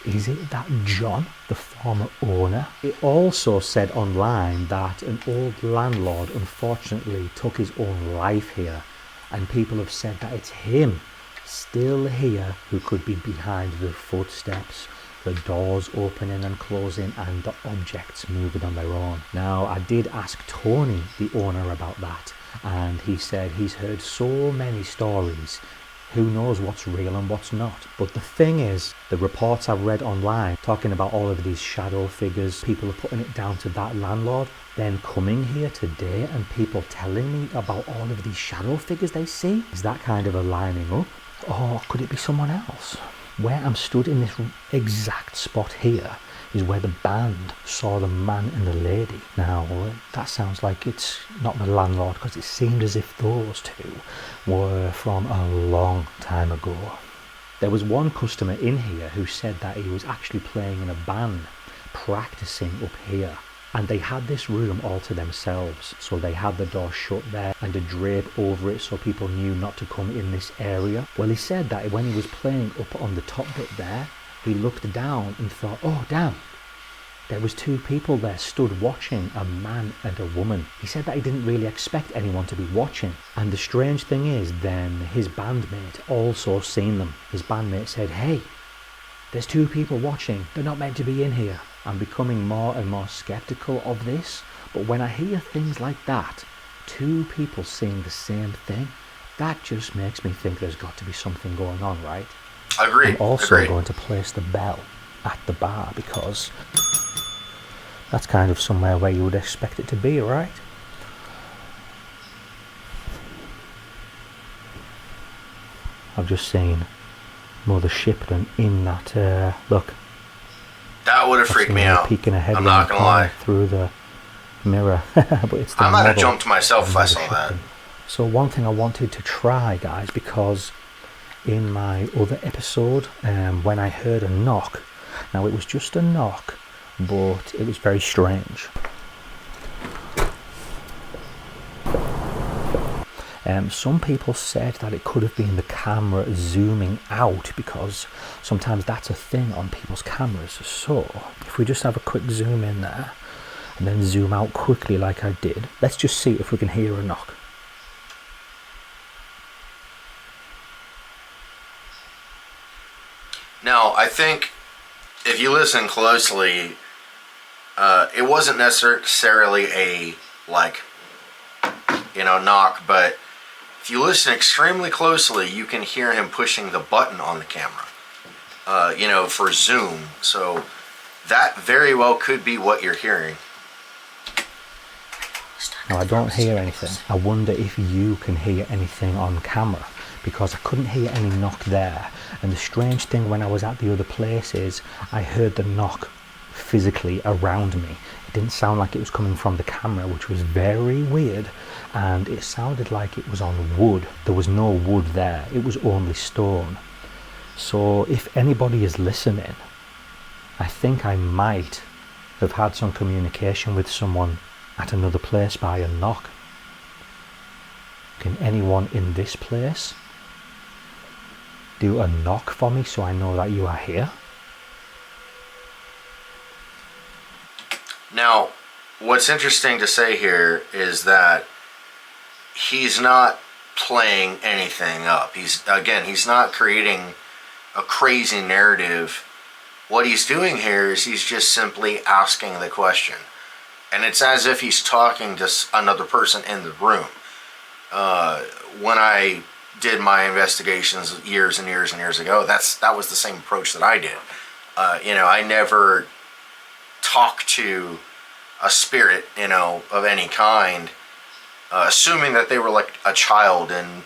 is it that John, the former owner? It also said online that an old landlord unfortunately took his own life here, and people have said that it's him still here who could be behind the footsteps. the doors opening and closing and the objects moving on their own. Now, I did ask Tony, the owner, about that, and he said he's heard so many stories. Who knows what's real and what's not? But the thing is, the reports I've read online talking about all of these shadow figures, people are putting it down to that landlord, then coming here today and people telling me about all of these shadow figures they see. Is that kind of a lining up? Or could it be someone else? Where I'm stood in this exact spot here is where the band saw the man and the lady. Now, that sounds like it's not the landlord, because it seemed as if those two were from a long time ago. There was one customer in here who said that he was actually playing in a band, practicing up here. And they had this room all to themselves, so they had the door shut there and a drape over it so people knew not to come in this area. Well, he said that when he was playing up on the top bit there, he looked down and thought, oh damn, there was two people there stood watching, a man and a woman. He said that he didn't really expect anyone to be watching. And the strange thing is, then his bandmate also seen them. His bandmate said, hey, there's two people watching, they're not meant to be in here. I'm becoming more and more skeptical of this, but when I hear things like that, two people seeing the same thing, that just makes me think there's got to be something going on, right? Agreed. I'm also Agreed. going to place the bell at the bar, because that's kind of somewhere where you would expect it to be, right? I've just seen Mother Shipton in that, look. That would have freaked me out. Peeking ahead I'm not gonna lie. through the mirror. But it's the I might have model jumped myself of if I Mother saw that. Shipton. So one thing I wanted to try, guys, because in my other episode, when I heard a knock, now it was just a knock, but it was very strange. Some people said that it could have been the camera zooming out, because sometimes that's a thing on people's cameras. So if we just have a quick zoom in there and then zoom out quickly like I did, let's just see if we can hear a knock. Now, I think if you listen closely, it wasn't necessarily a, knock, but if you listen extremely closely, you can hear him pushing the button on the camera, for zoom. So that very well could be what you're hearing. Now I don't hear anything. I wonder if you can hear anything on camera, because I couldn't hear any knock there. And the strange thing when I was at the other place is I heard the knock physically around me. It didn't sound like it was coming from the camera, which was very weird, and it sounded like it was on wood. There was no wood there, it was only stone. So if anybody is listening, I think I might have had some communication with someone at another place by a knock. Can anyone in this place do a knock for me so I know that you are here? Now, what's interesting to say here is that he's not playing anything up. He's not creating a crazy narrative. What he's doing here is he's just simply asking the question. And it's as if he's talking to another person in the room. When I did my investigations years and years and years ago, that was the same approach that I did. I never talked to a spirit, of any kind, assuming that they were like a child and,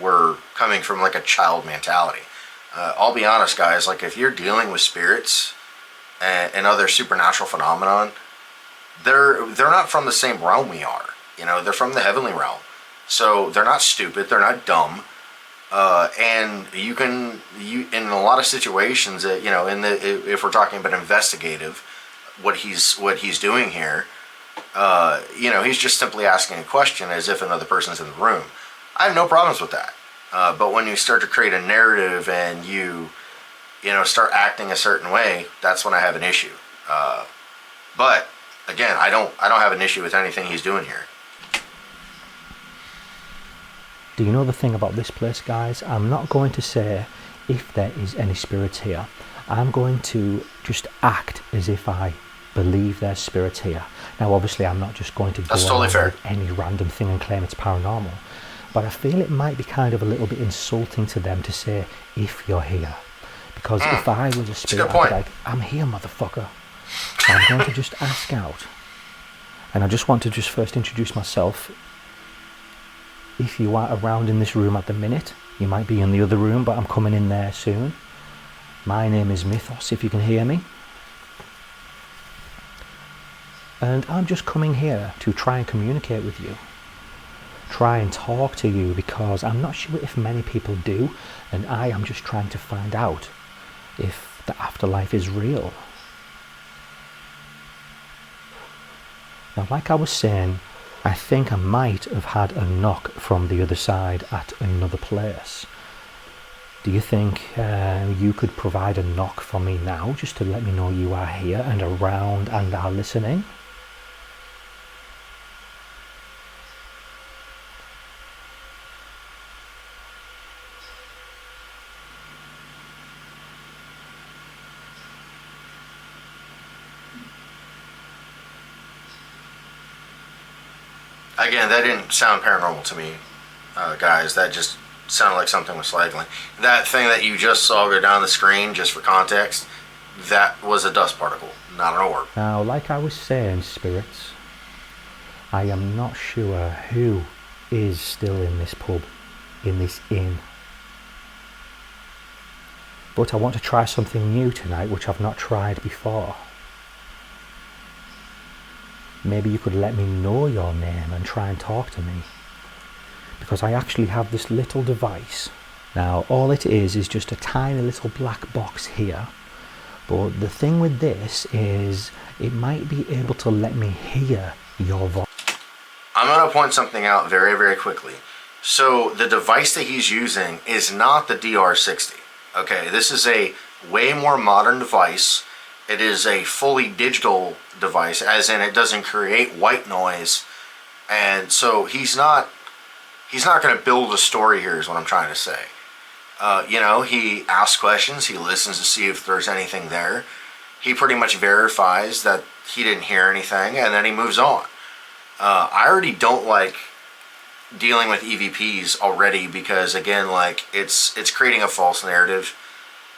were coming from like a child mentality. I'll be honest, guys, like if you're dealing with spirits and other supernatural phenomenon, they're not from the same realm we are. They're from the heavenly realm. So they're not stupid, they're not dumb. And you in a lot of situations, if we're talking about investigative, what he's doing here, he's just simply asking a question as if another person's in the room. I have no problems with that. But when you start to create a narrative and you start acting a certain way, that's when I have an issue. But again, I don't have an issue with anything he's doing here. Do you know the thing about this place, guys? I'm not going to say if there is any spirits here. I'm going to just act as if I believe there's spirits here. Now obviously I'm not just going to go That's totally along fair. with any random thing and claim it's paranormal, but I feel it might be kind of a little bit insulting to them to say, if you're here. Because if I was a spirit, I'd be like, I'm here, motherfucker. So I'm going to just ask out. And I just want to just first introduce myself. If you are around in this room at the minute, you might be in the other room, but I'm coming in there soon. My name is Mythos, if you can hear me. And I'm just coming here to try and communicate with you. Try and talk to you, because I'm not sure if many people do, and I am just trying to find out if the afterlife is real. Now, like I was saying, I think I might have had a knock from the other side at another place. Do you think you could provide a knock for me now, just to let me know you are here and around and are listening? Again, that didn't sound paranormal to me, guys. That just sounded like something was slightly. That thing that you just saw go down the screen, just for context, that was a dust particle, not an orb. Now, like I was saying, spirits, I am not sure who is still in this pub, in this inn. But I want to try something new tonight, which I've not tried before. Maybe you could let me know your name and try and talk to me. Because I actually have this little device. Now, all it is just a tiny little black box here. But the thing with this is it might be able to let me hear your voice. I'm going to point something out very, very quickly. So the device that he's using is not the DR60. Okay, this is a way more modern device. It is a fully digital device, as in it doesn't create white noise. And so he's not going to build a story here, is what I'm trying to say. He asks questions, he listens to see if there's anything there. He pretty much verifies that he didn't hear anything, and then he moves on. I already don't like dealing with EVPs already, because again, like, it's creating a false narrative.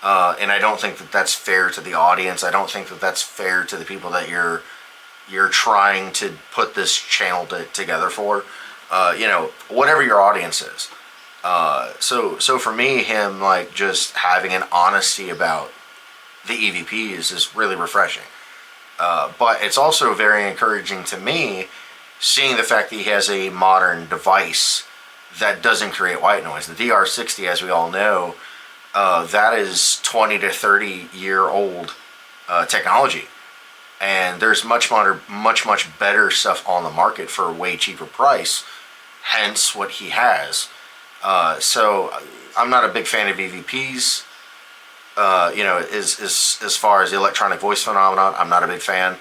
And I don't think that that's fair to the audience. I don't think that that's fair to the people that you're trying to put this channel together for. Whatever your audience is. So for me, him like just having an honesty about the EVPs is really refreshing. But it's also very encouraging to me, seeing the fact that he has a modern device that doesn't create white noise. The DR60, as we all know, that is 20 to 30 year old technology, and there's much better stuff on the market for a way cheaper price, hence what he has. So I'm not a big fan of EVPs. As far as the electronic voice phenomenon, I'm not a big fan.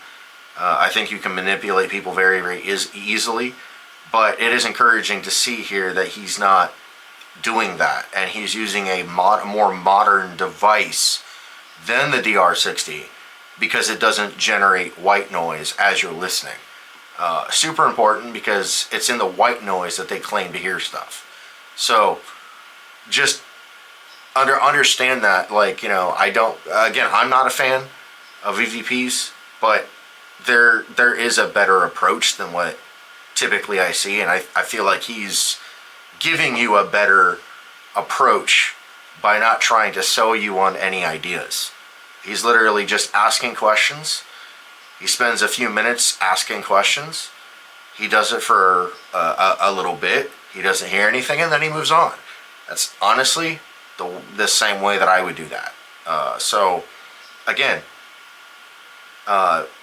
I think you can manipulate people very, very easily, but it is encouraging to see here that he's not doing that, and he's using a more modern device than the DR60, because it doesn't generate white noise as you're listening. Super important, because it's in the white noise that they claim to hear stuff. So just understand that, like, I'm not a fan of EVPs, but there is a better approach than what typically I see, and I feel like he's giving you a better approach by not trying to sell you on any ideas. He's literally just asking questions. He spends a few minutes asking questions. He does it for a little bit. He doesn't hear anything, and then he moves on. That's honestly the same way that I would do that. So, again,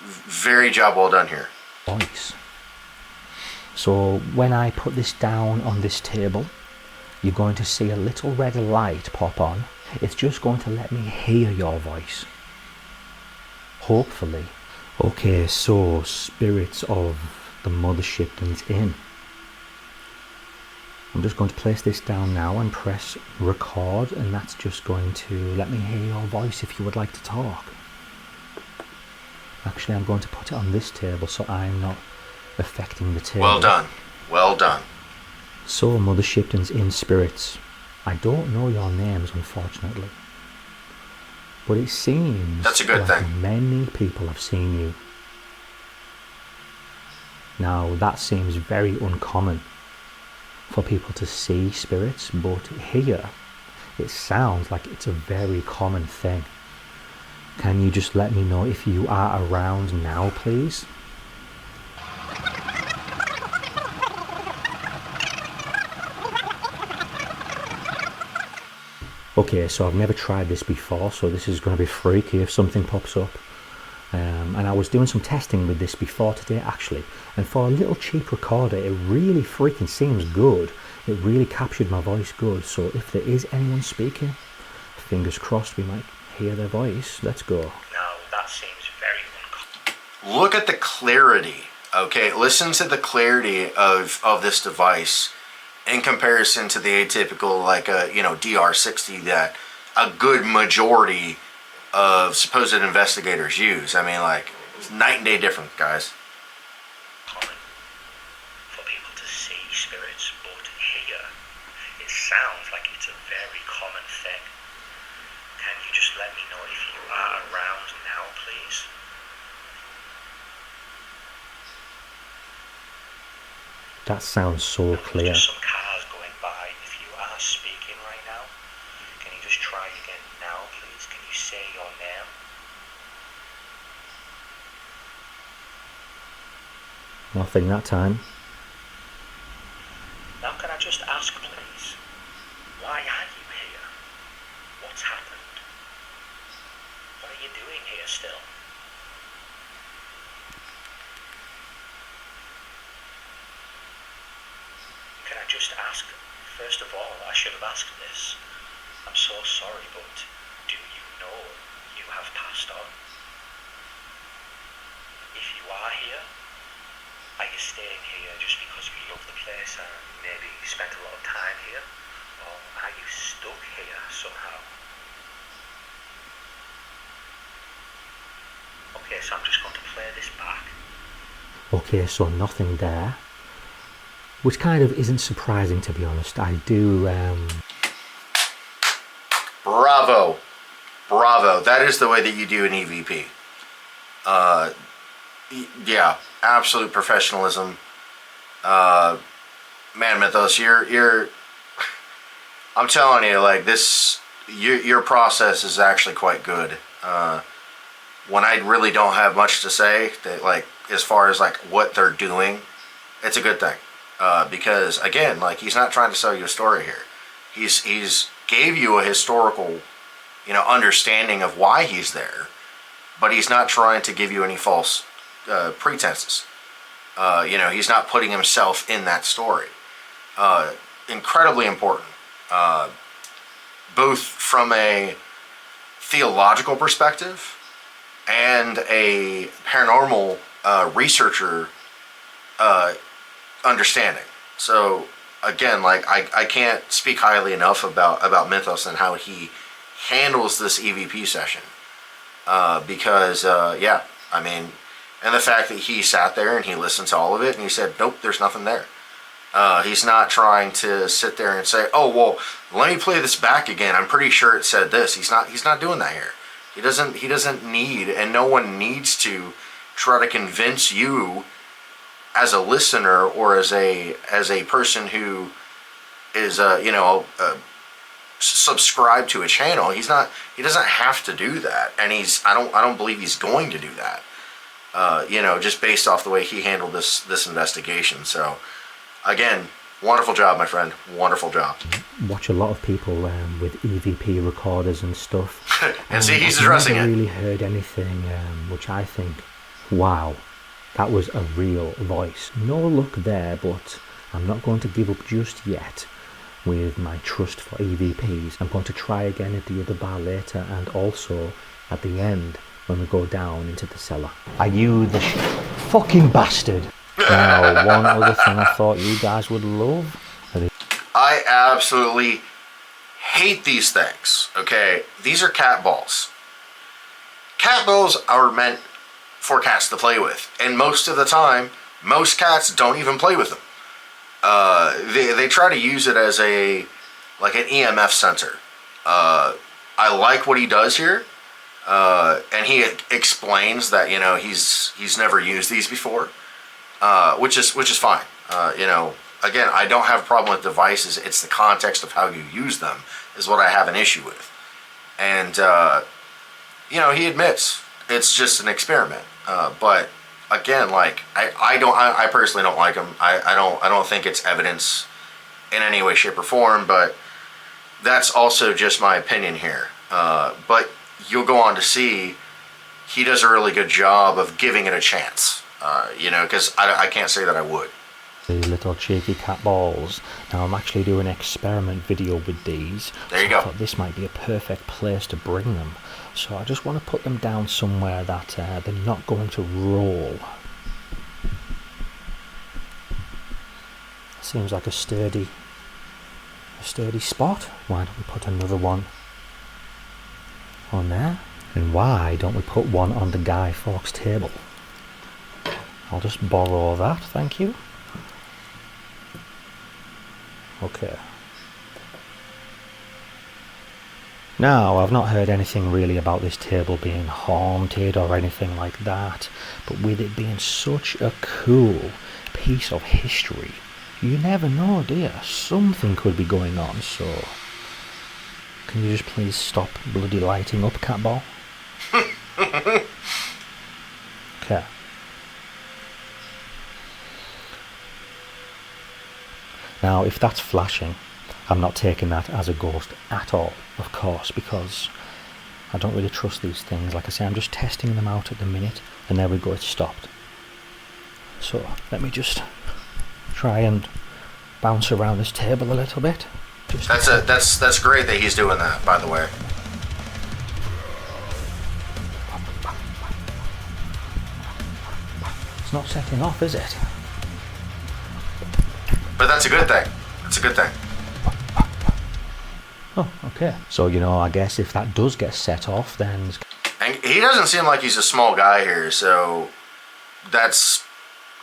very job well done here. Voice. So when I put this down on this table, you're going to see a little red light pop on. It's just going to let me hear your voice. Hopefully. Okay, so spirits of the Mother Shipton's Inn. I'm just going to place this down now and press record, and that's just going to let me hear your voice if you would like to talk. Actually, I'm going to put it on this table so I'm not affecting the table. Well done. Well done. So, Mother Shipton's in spirits. I don't know your names, unfortunately. But it seems That's a good like thing. many people have seen you. Now, that seems very uncommon for people to see spirits, but here it sounds like it's a very common thing. Can you just let me know if you are around now, please? Okay, so I've never tried this before, so this is going to be freaky if something pops up. And I was doing some testing with this before today, actually, and for a little cheap recorder, it really freaking seems good. It really captured my voice good, so if there is anyone speaking, fingers crossed we might hear their voice. Let's go. Now, that seems very uncommon. Look at the clarity. Okay, listen to the clarity of this device in comparison to the atypical, like a DR60 that a good majority of supposed investigators use. I mean, like, it's night and day different, guys. Common for people to see spirits, but here it sounds like it's a very common thing. Can you just let me know if you are around now, please? That sounds so clear. Just some cars going by. If you are speaking right now, can you just try again now, please? Can you say your name? Nothing that time. Now, can I just ask, please, why are you here? What's happened? What are you doing here still? Can I just ask, first of all, I should have asked this. I'm so sorry, but do you know you have passed on? If you are here, are you staying here just because you love the place and maybe you spent a lot of time here? Or are you stuck here somehow? Okay, so I'm just going to play this back. Okay, so nothing there. Which kind of isn't surprising, to be honest. I do, Bravo. Bravo. That is the way that you do an EVP. Yeah, absolute professionalism. Man, Mythos, you're I'm telling you, like, this, your process is actually quite good. When I really don't have much to say, that, like, as far as, like, what they're doing, it's a good thing. Because, again, like, he's not trying to sell you a story here. He's gave you a historical, understanding of why he's there, but he's not trying to give you any false pretenses. He's not putting himself in that story. Incredibly important, both from a theological perspective and a paranormal researcher understanding. So again, like, I can't speak highly enough about Mythos and how he handles this EVP session, because yeah, I mean, and the fact that he sat there and he listened to all of it and he said, nope, there's nothing there. He's not trying to sit there and say, oh, well, let me play this back again, I'm pretty sure it said this. He's not doing that here. He doesn't need, and no one needs to try to convince you as a listener or as a person who is subscribed to a channel. He doesn't have to do that, and I don't believe he's going to do that. Just based off the way he handled this investigation. So again, wonderful job, my friend. Wonderful job. watch a lot of people with EVP recorders and stuff. And see, he's addressing I've it. never really heard anything which I think, wow, that was a real voice. No luck there, but I'm not going to give up just yet with my trust for EVPs. I'm going to try again at the other bar later, and also at the end when we go down into the cellar. Are you the fucking bastard? Now, one other thing I thought you guys would love. I absolutely hate these things, okay? These are cat balls. Cat balls are meant for cats to play with, and most of the time, most cats don't even play with them. They try to use it as an EMF sensor. I like what he does here, and he explains that he's never used these before, which is fine. Again, I don't have a problem with devices. It's the context of how you use them is what I have an issue with. And, he admits it's just an experiment. But again, I personally don't like them. I don't think it's evidence in any way, shape, or form, but that's also just my opinion here. But you'll go on to see he does a really good job of giving it a chance, because I can't say that I would. These little cheeky cat balls. Now I'm actually doing an experiment video with these. There you so I go. thought this might be a perfect place to bring them. So I just want to put them down somewhere that they're not going to roll. Seems like a sturdy spot. Why don't we put another one on there? And why don't we put one on the Guy Fawkes table? I'll just borrow that, thank you. Okay. Now, I've not heard anything really about this table being haunted or anything like that, but with it being such a cool piece of history, you never know, do you? Something could be going on, so... Can you just please stop bloody lighting up, cat ball? Okay. Now, if that's flashing, I'm not taking that as a ghost at all, of course, because I don't really trust these things. Like I say, I'm just testing them out at the minute, and there we go, it's stopped. So, let me just try and bounce around this table a little bit. That's great that he's doing that, by the way. It's not setting off, is it? But that's a good thing. That's a good thing. Oh, okay. So, I guess if that does get set off, then... And he doesn't seem like he's a small guy here, so that's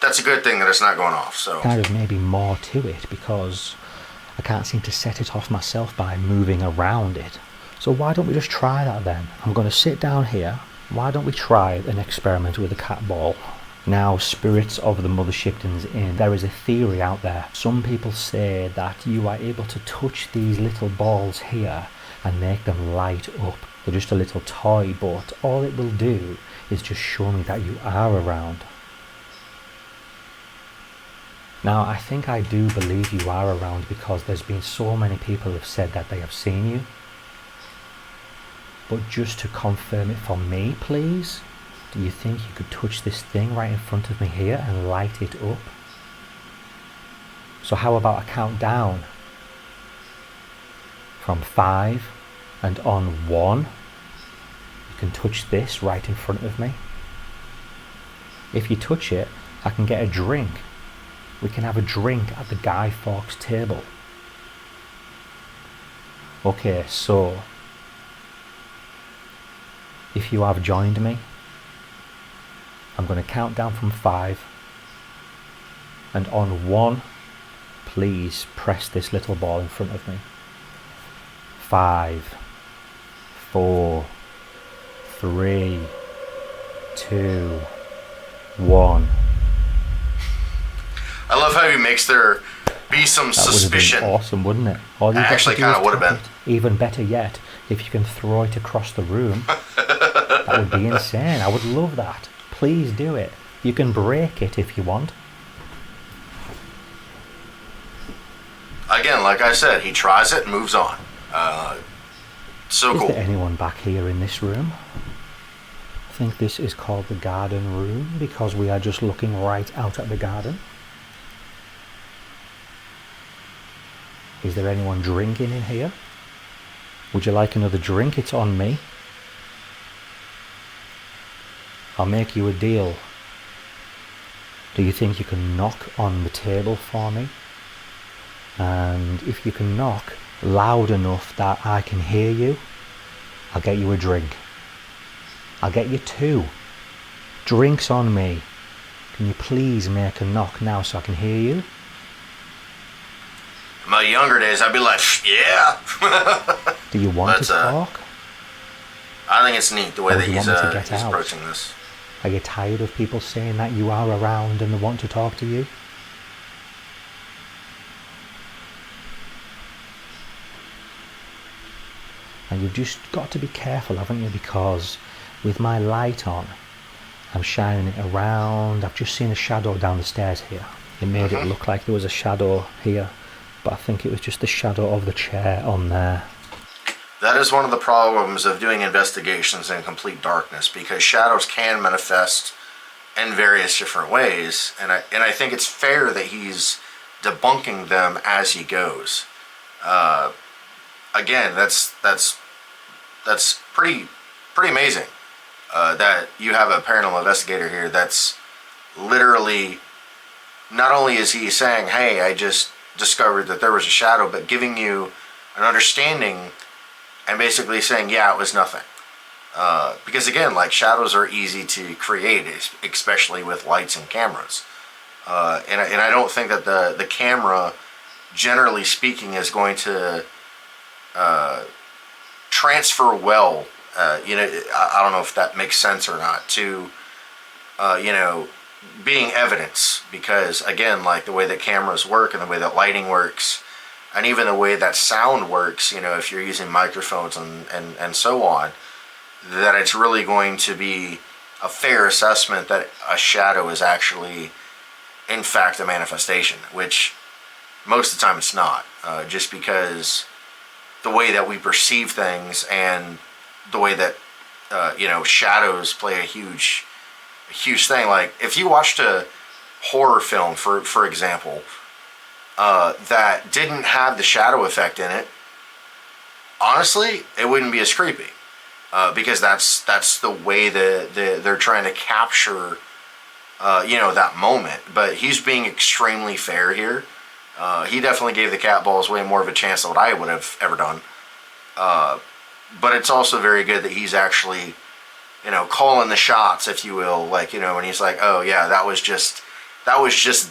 a good thing that it's not going off. So kind of maybe more to it, because I can't seem to set it off myself by moving around it. So why don't we just try that then? I'm going to sit down here. Why don't we try an experiment with a cat ball? Now, spirits of the Mother Shipton's Inn, there is a theory out there. Some people say that you are able to touch these little balls here and make them light up. They're just a little toy, but all it will do is just show me that you are around. Now, I think I do believe you are around because there's been so many people who have said that they have seen you. But just to confirm it for me, please, do you think you could touch this thing right in front of me here and light it up? So how about a countdown? From 5 and on 1, you can touch this right in front of me. If you touch it, I can get a drink. We can have a drink at the Guy Fawkes table. Okay, so if you have joined me, I'm going to count down from 5, and on 1, please press this little ball in front of me. 5, 4, 3, 2, 1. I love how he makes there be some suspicion. That would have been awesome, wouldn't it? All you Actually, got to do kind of is would have tap been. it. Even better yet, if you can throw it across the room, that would be insane. I would love that. Please do it. You can break it if you want. Again, like I said, he tries it and moves on. So Is cool. there anyone back here in this room? I think this is called the garden room because we are just looking right out at the garden. Is there anyone drinking in here? Would you like another drink? It's on me. I'll make you a deal. Do you think you can knock on the table for me? And if you can knock loud enough that I can hear you, I'll get you a drink. I'll get you 2 drinks on me. Can you please make a knock now so I can hear you? In my younger days, I'd be like, yeah. Do you want to talk? I think it's neat the way Or that do you he's want me to get out? approaching this. Are you tired of people saying that you are around and they want to talk to you? And you've just got to be careful, haven't you? Because with my light on, I'm shining it around. I've just seen a shadow down the stairs here. It made it look like there was a shadow here, but I think it was just the shadow of the chair on there. That is one of the problems of doing investigations in complete darkness, because shadows can manifest in various different ways, and I think it's fair that he's debunking them as he goes. Again, that's pretty amazing that you have a paranormal investigator here that's literally, not only is he saying, hey, I just discovered that there was a shadow, but giving you an understanding and basically saying, yeah, it was nothing. Because again, like, shadows are easy to create, especially with lights and cameras. And I don't think that the camera, generally speaking, is going to transfer well. I don't know if that makes sense or not, to being evidence, because again, like the way that cameras work and the way that lighting works, and even the way that sound works, if you're using microphones and so on, that it's really going to be a fair assessment that a shadow is actually, in fact, a manifestation, which most of the time it's not, just because the way that we perceive things and the way that shadows play a huge thing. Like, if you watched a horror film, for example, that didn't have the shadow effect in it, honestly, it wouldn't be as creepy, because that's the way that they're trying to capture that moment. But he's being extremely fair here. He definitely gave the cat balls way more of a chance than what I would have ever done. But it's also very good that he's actually, calling the shots, if you will. Like, when he's like, oh yeah, that was just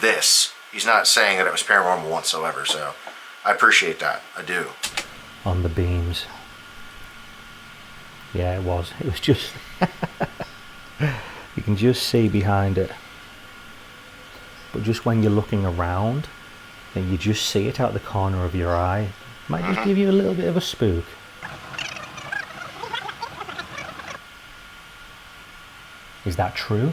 this. He's not saying that it was paranormal whatsoever. So I appreciate that. I do. On the beams. Yeah, it was just you can just see behind it. But just when you're looking around, then you just see it out the corner of your eye. Might just give you a little bit of a spook. Is that true?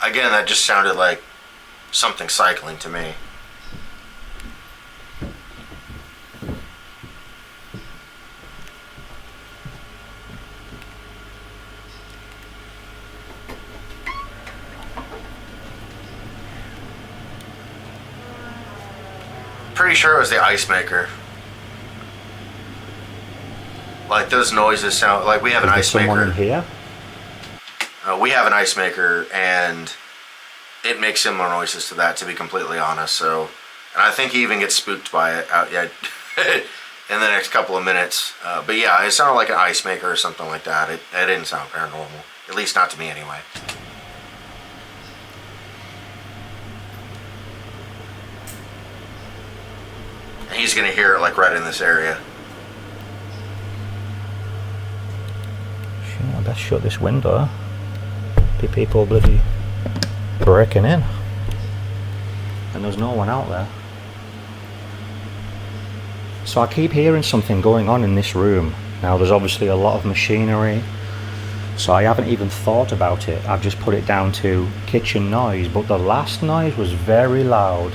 Again, that just sounded like something cycling to me. Pretty sure it was the ice maker. Like, those noises sound like we have an Is there ice someone maker. in here? We have an ice maker, and it makes similar noises to that, to be completely honest. So, and I think he even gets spooked by it in the next couple of minutes. But yeah, it sounded like an ice maker or something like that. It didn't sound paranormal, at least not to me anyway. And he's gonna hear it like right in this area. Shit, I best shut this window. Be people bloody breaking in. And there's no one out there. So I keep hearing something going on in this room. Now there's obviously a lot of machinery, so I haven't even thought about it. I've just put it down to kitchen noise, but the last noise was very loud.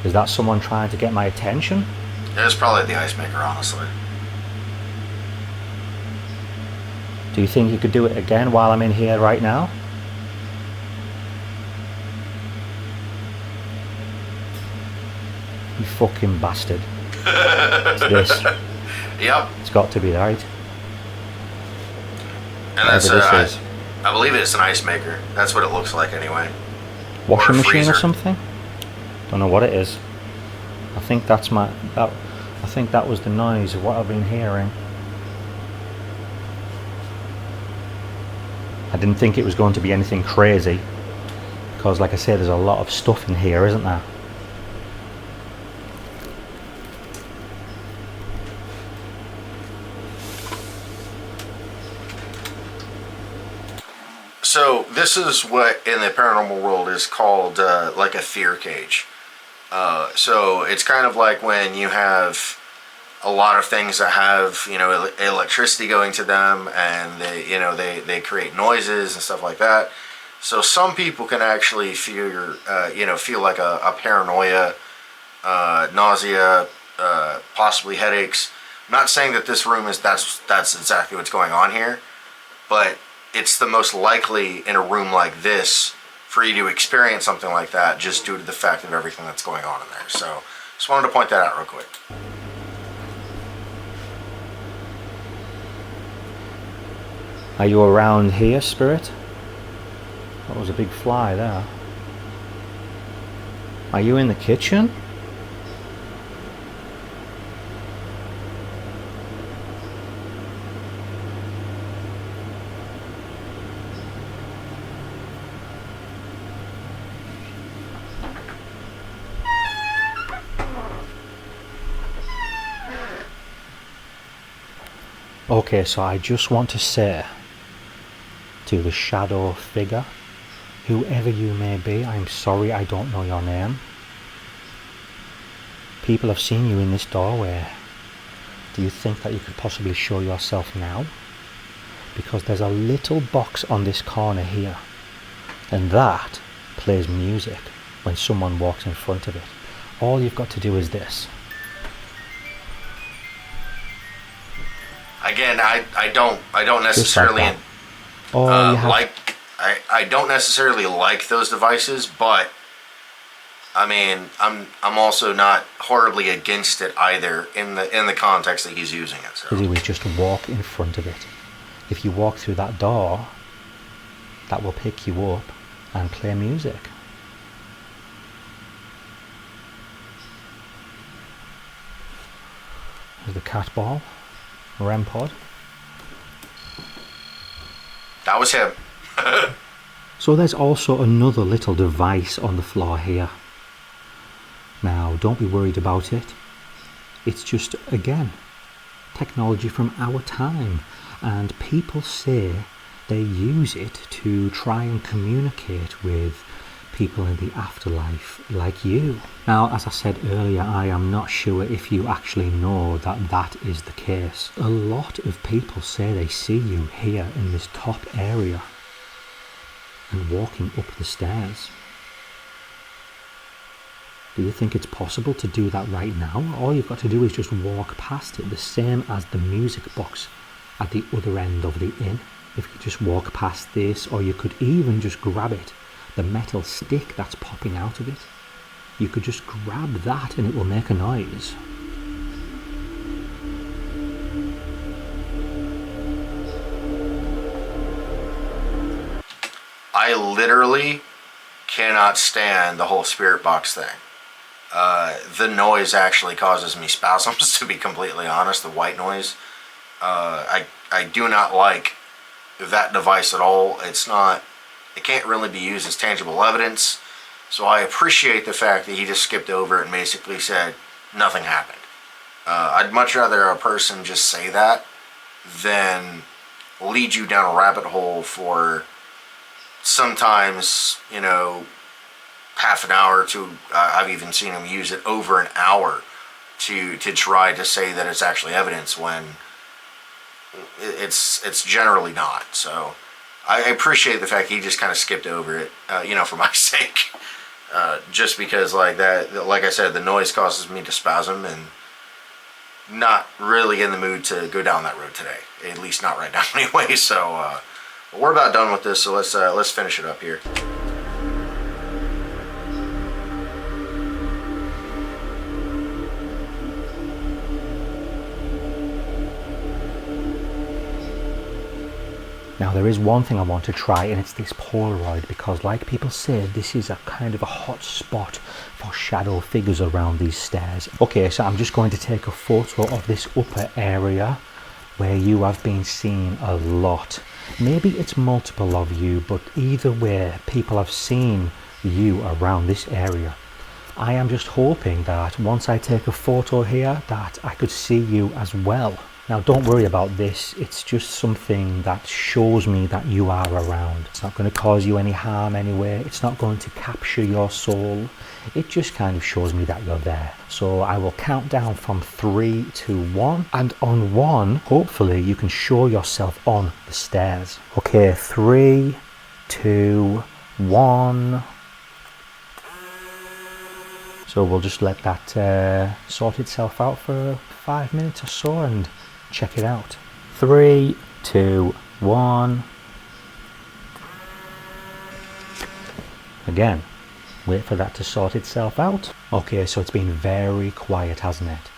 Is that someone trying to get my attention? It was probably the ice maker, honestly. Do you think you could do it again while I'm in here right now? You fucking bastard. It's this. Yep. It's got to be right. And that's Whatever this is. I believe it's an ice maker. That's what it looks like anyway. Washing Or a machine freezer. or something? Don't know what it is. I think that's I think that was the noise of what I've been hearing. I didn't think it was going to be anything crazy, because like I say, there's a lot of stuff in here, isn't there? So this is what in the paranormal world is called like a fear cage. So it's kind of like when you have a lot of things that have, you know, electricity going to them, and they create noises and stuff like that. So some people can actually feel feel like a paranoia, nausea, possibly headaches. I'm not saying that this room is that's exactly what's going on here, but it's the most likely in a room like this for you to experience something like that, just due to the fact of everything that's going on in there. So just wanted to point that out real quick. Are you around here, Spirit? That was a big fly there. Are you in the kitchen? Okay, so I just want to say to the shadow figure, whoever you may be, I'm sorry I don't know your name. People have seen you in this doorway. Do you think that you could possibly show yourself now? Because there's a little box on this corner here, and that plays music when someone walks in front of it. All you've got to do is this. Again, I don't necessarily that. Oh, you have I don't necessarily like those devices, but I mean, I'm also not horribly against it either in the context that he's using it. So. to do is just walk in front of it. If you walk through that door, that will pick you up and play music. There's the cat ball, REM pod. That was him. So there's also another little device on the floor here. Now, don't be worried about it. It's just, again, technology from our time, and people say they use it to try and communicate with people in the afterlife like you. Now, as I said earlier, I am not sure if you actually know that that is the case. A lot of people say they see you here in this top area and walking up the stairs. Do you think it's possible to do that right now? All you've got to do is just walk past it, the same as the music box at the other end of the inn. If you just walk past this, or you could even just grab it, the metal stick that's popping out of it. You could just grab that and it will make a noise. I literally cannot stand the whole spirit box thing. The noise actually causes me spasms, to be completely honest, the white noise. I do not like that device at all. It can't really be used as tangible evidence. So I appreciate the fact that he just skipped over it and basically said nothing happened. I'd much rather a person just say that than lead you down a rabbit hole for sometimes, half an hour to, I've even seen him use it over an hour to try to say that it's actually evidence when it's generally not. So I appreciate the fact he just kind of skipped over it, for my sake. Just because like I said, the noise causes me to spasm, and not really in the mood to go down that road today. At least not right now anyway. So we're about done with this, so let's finish it up here. Now there is one thing I want to try, and it's this Polaroid, because like people say, this is a kind of a hot spot for shadow figures around these stairs. Okay, so I'm just going to take a photo of this upper area where you have been seen a lot. Maybe it's multiple of you, but either way, people have seen you around this area. I am just hoping that once I take a photo here, that I could see you as well. Now don't worry about this, it's just something that shows me that you are around. It's not going to cause you any harm anyway, it's not going to capture your soul. It just kind of shows me that you're there. So I will count down from 3 to 1, and on 1, hopefully you can show yourself on the stairs. Okay, 3, 2, 1. So we'll just let that sort itself out for 5 minutes or so and check it out. 3, 2, 1. Again, wait for that to sort itself out. Okay, so it's been very quiet, hasn't it?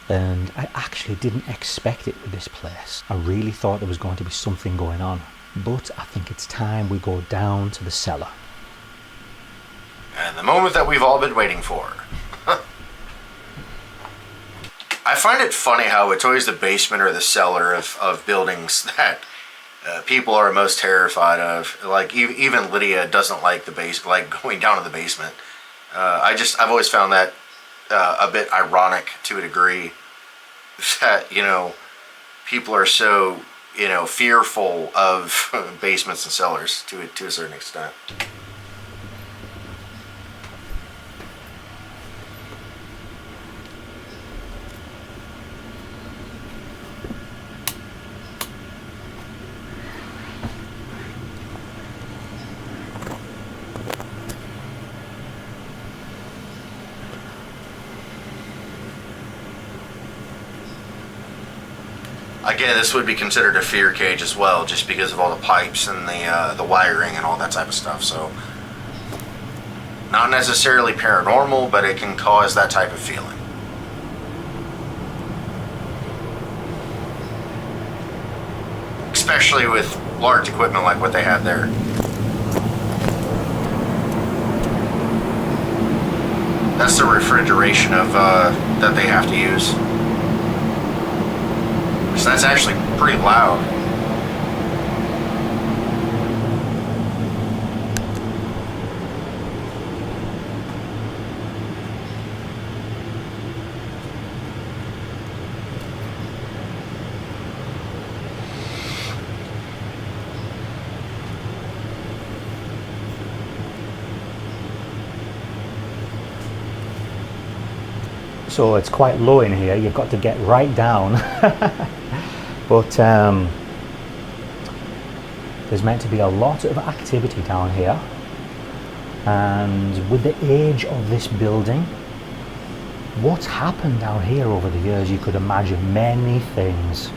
And I actually didn't expect it with this place. I really thought there was going to be something going on. But I think it's time we go down to the cellar. And the moment that we've all been waiting for. I find it funny how it's always the basement or the cellar of buildings that people are most terrified of. Like even Lydia doesn't like the like going down to the basement. I've always found that a bit ironic to a degree, that people are so fearful of basements and cellars to a certain extent. Again, this would be considered a fear cage as well, just because of all the pipes and the wiring and all that type of stuff. So, not necessarily paranormal, but it can cause that type of feeling. Especially with large equipment like what they have there. That's the refrigeration of that they have to use. So that's actually pretty loud. So it's quite low in here, you've got to get right down. But there's meant to be a lot of activity down here, and with the age of this building, what's happened down here over the years, you could imagine many things.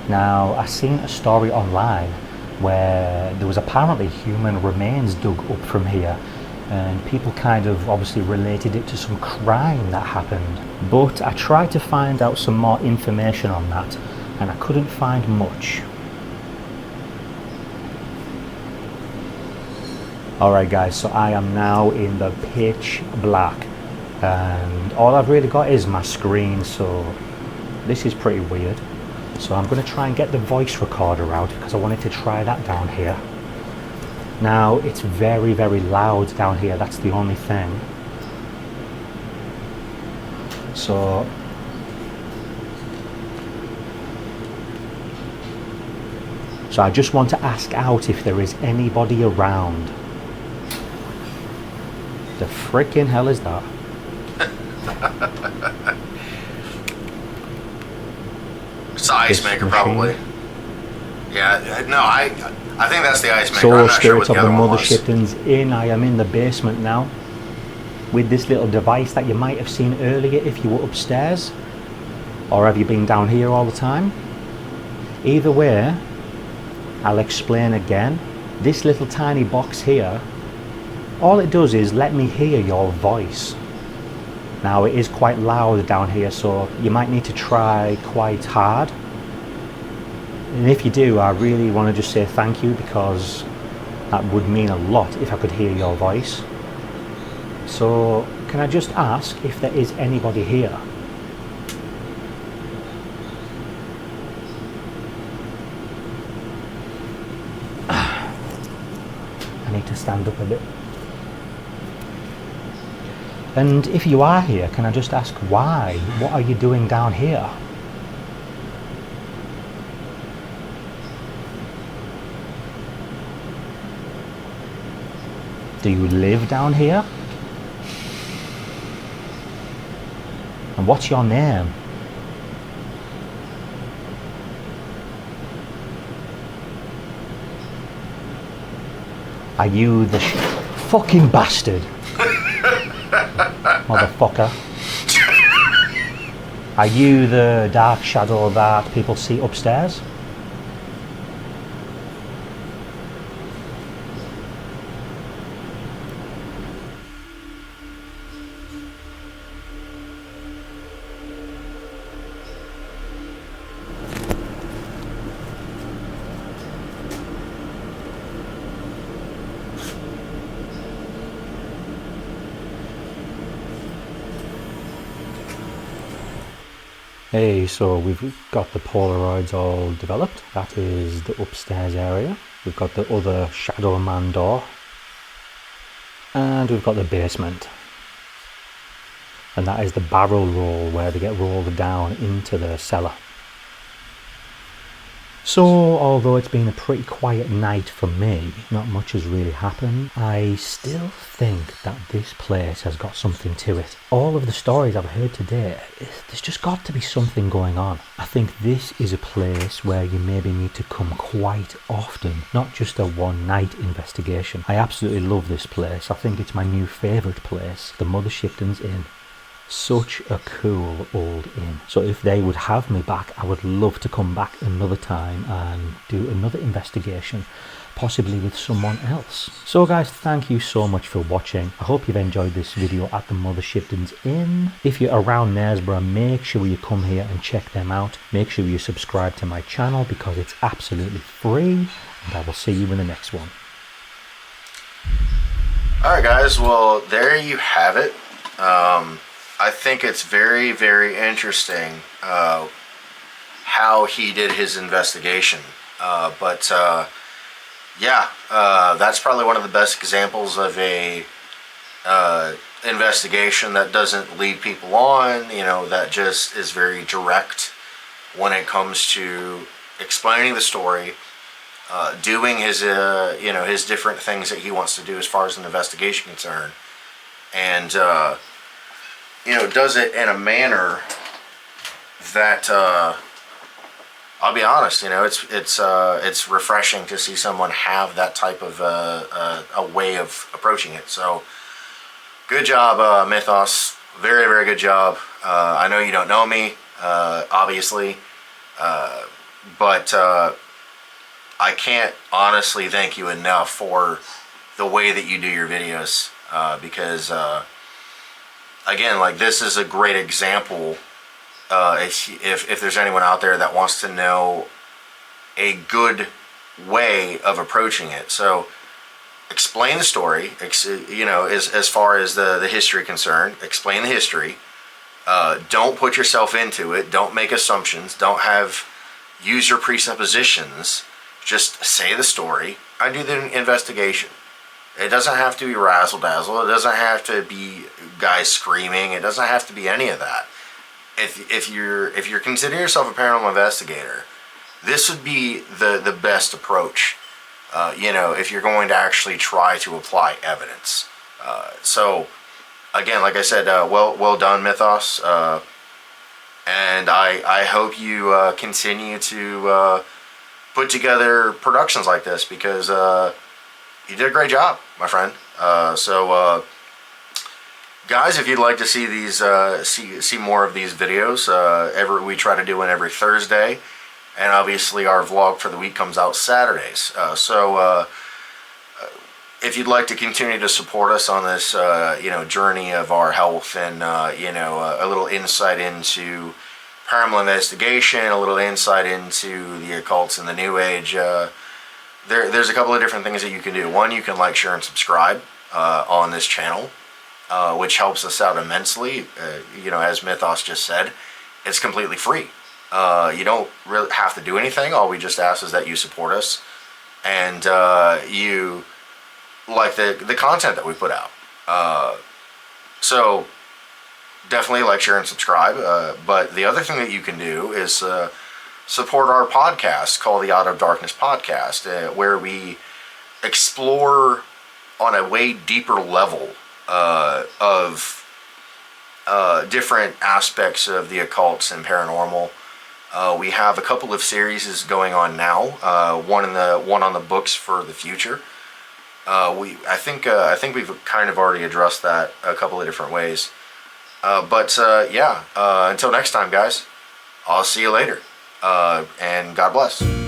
Now, I seen a story online where there was apparently human remains dug up from here, and people kind of obviously related it to some crime that happened. But I tried to find out some more information on that, and I couldn't find much. Alright guys, so I am now in the pitch black, and all I've really got is my screen, so this is pretty weird. So I'm going to try and get the voice recorder out, because I wanted to try that down here. Now, it's very, very loud down here, that's the only thing. So I just want to ask out if there is anybody around. The frickin' hell is that? It's the ice maker, probably. Yeah, no, I think that's the ice maker. So, I'm not sure what Spirits the of the other one was. Mothershipton's in. I am in the basement now, with this little device that you might have seen earlier if you were upstairs. Or have you been down here all the time? Either way, I'll explain again. This little tiny box here, all it does is let me hear your voice. Now, it is quite loud down here, so you might need to try quite hard. And if you do, I really want to just say thank you, because that would mean a lot if I could hear your voice. So can I just ask if there is anybody here? I need to stand up a bit. And if you are here, can I just ask why? What are you doing down here? Do you live down here? And what's your name? Are you the fucking bastard? Motherfucker. Are you the dark shadow that people see upstairs? Hey, so we've got the Polaroids all developed. That is the upstairs area. We've got the other Shadow Man door. And we've got the basement. And that is the barrel roll where they get rolled down into the cellar. So, although it's been a pretty quiet night for me, not much has really happened, I still think that this place has got something to it. All of the stories I've heard today, there's just got to be something going on. I think this is a place where you maybe need to come quite often, not just a one-night investigation. I absolutely love this place. I think it's my new favourite place, the Mother Shipton's Inn. Such a cool old inn. So if they would have me back, I would love to come back another time and do another investigation, possibly with someone else. So guys, thank you so much for watching. I hope you've enjoyed this video at the Mother Shipton's Inn. If you're around Knaresborough, make sure you come here and check them out. Make sure you subscribe to my channel because it's absolutely free, and I will see you in the next one. Alright guys, well there you have it. I think it's very, very interesting how he did his investigation. Yeah, that's probably one of the best examples of a investigation that doesn't lead people on, you know, that just is very direct when it comes to explaining the story, doing his, you know, his different things that he wants to do as far as an investigation concerned, and you know, does it in a manner that I'll be honest, you know, it's refreshing to see someone have that type of a way of approaching it. So good job, Mythos. Very, very good job. I know you don't know me, obviously, but I can't honestly thank you enough for the way that you do your videos, because again, like, this is a great example. If there's anyone out there that wants to know a good way of approaching it, so explain the story. You know, as far as the history concerned, explain the history. Don't put yourself into it. Don't make assumptions. Don't use your presuppositions. Just say the story. I do the investigation. It doesn't have to be razzle dazzle. It doesn't have to be guys screaming. It doesn't have to be any of that. If you're considering yourself a paranormal investigator, this would be the best approach. You know, if you're going to actually try to apply evidence. So again, like I said, well done, Mythos. And I hope you continue to put together productions like this, because you did a great job, my friend. Guys, if you'd like to see these, see more of these videos, we try to do one every Thursday, and obviously our vlog for the week comes out Saturdays. If you'd like to continue to support us on this, you know, journey of our health, and you know, a little insight into paranormal investigation, a little insight into the occults and the New Age. There's a couple of different things that you can do. One, you can like, share, and subscribe on this channel, which helps us out immensely. As Mythos just said, it's completely free. You don't really have to do anything. All we just ask is that you support us and you like the content that we put out. So definitely like, share, and subscribe. But the other thing that you can do is support our podcast called the Out of Darkness Podcast, where we explore on a way deeper level of different aspects of the occults and paranormal. We have a couple of series going on now. One on the books for the future. I think we've kind of already addressed that a couple of different ways. Until next time, guys, I'll see you later. And God bless.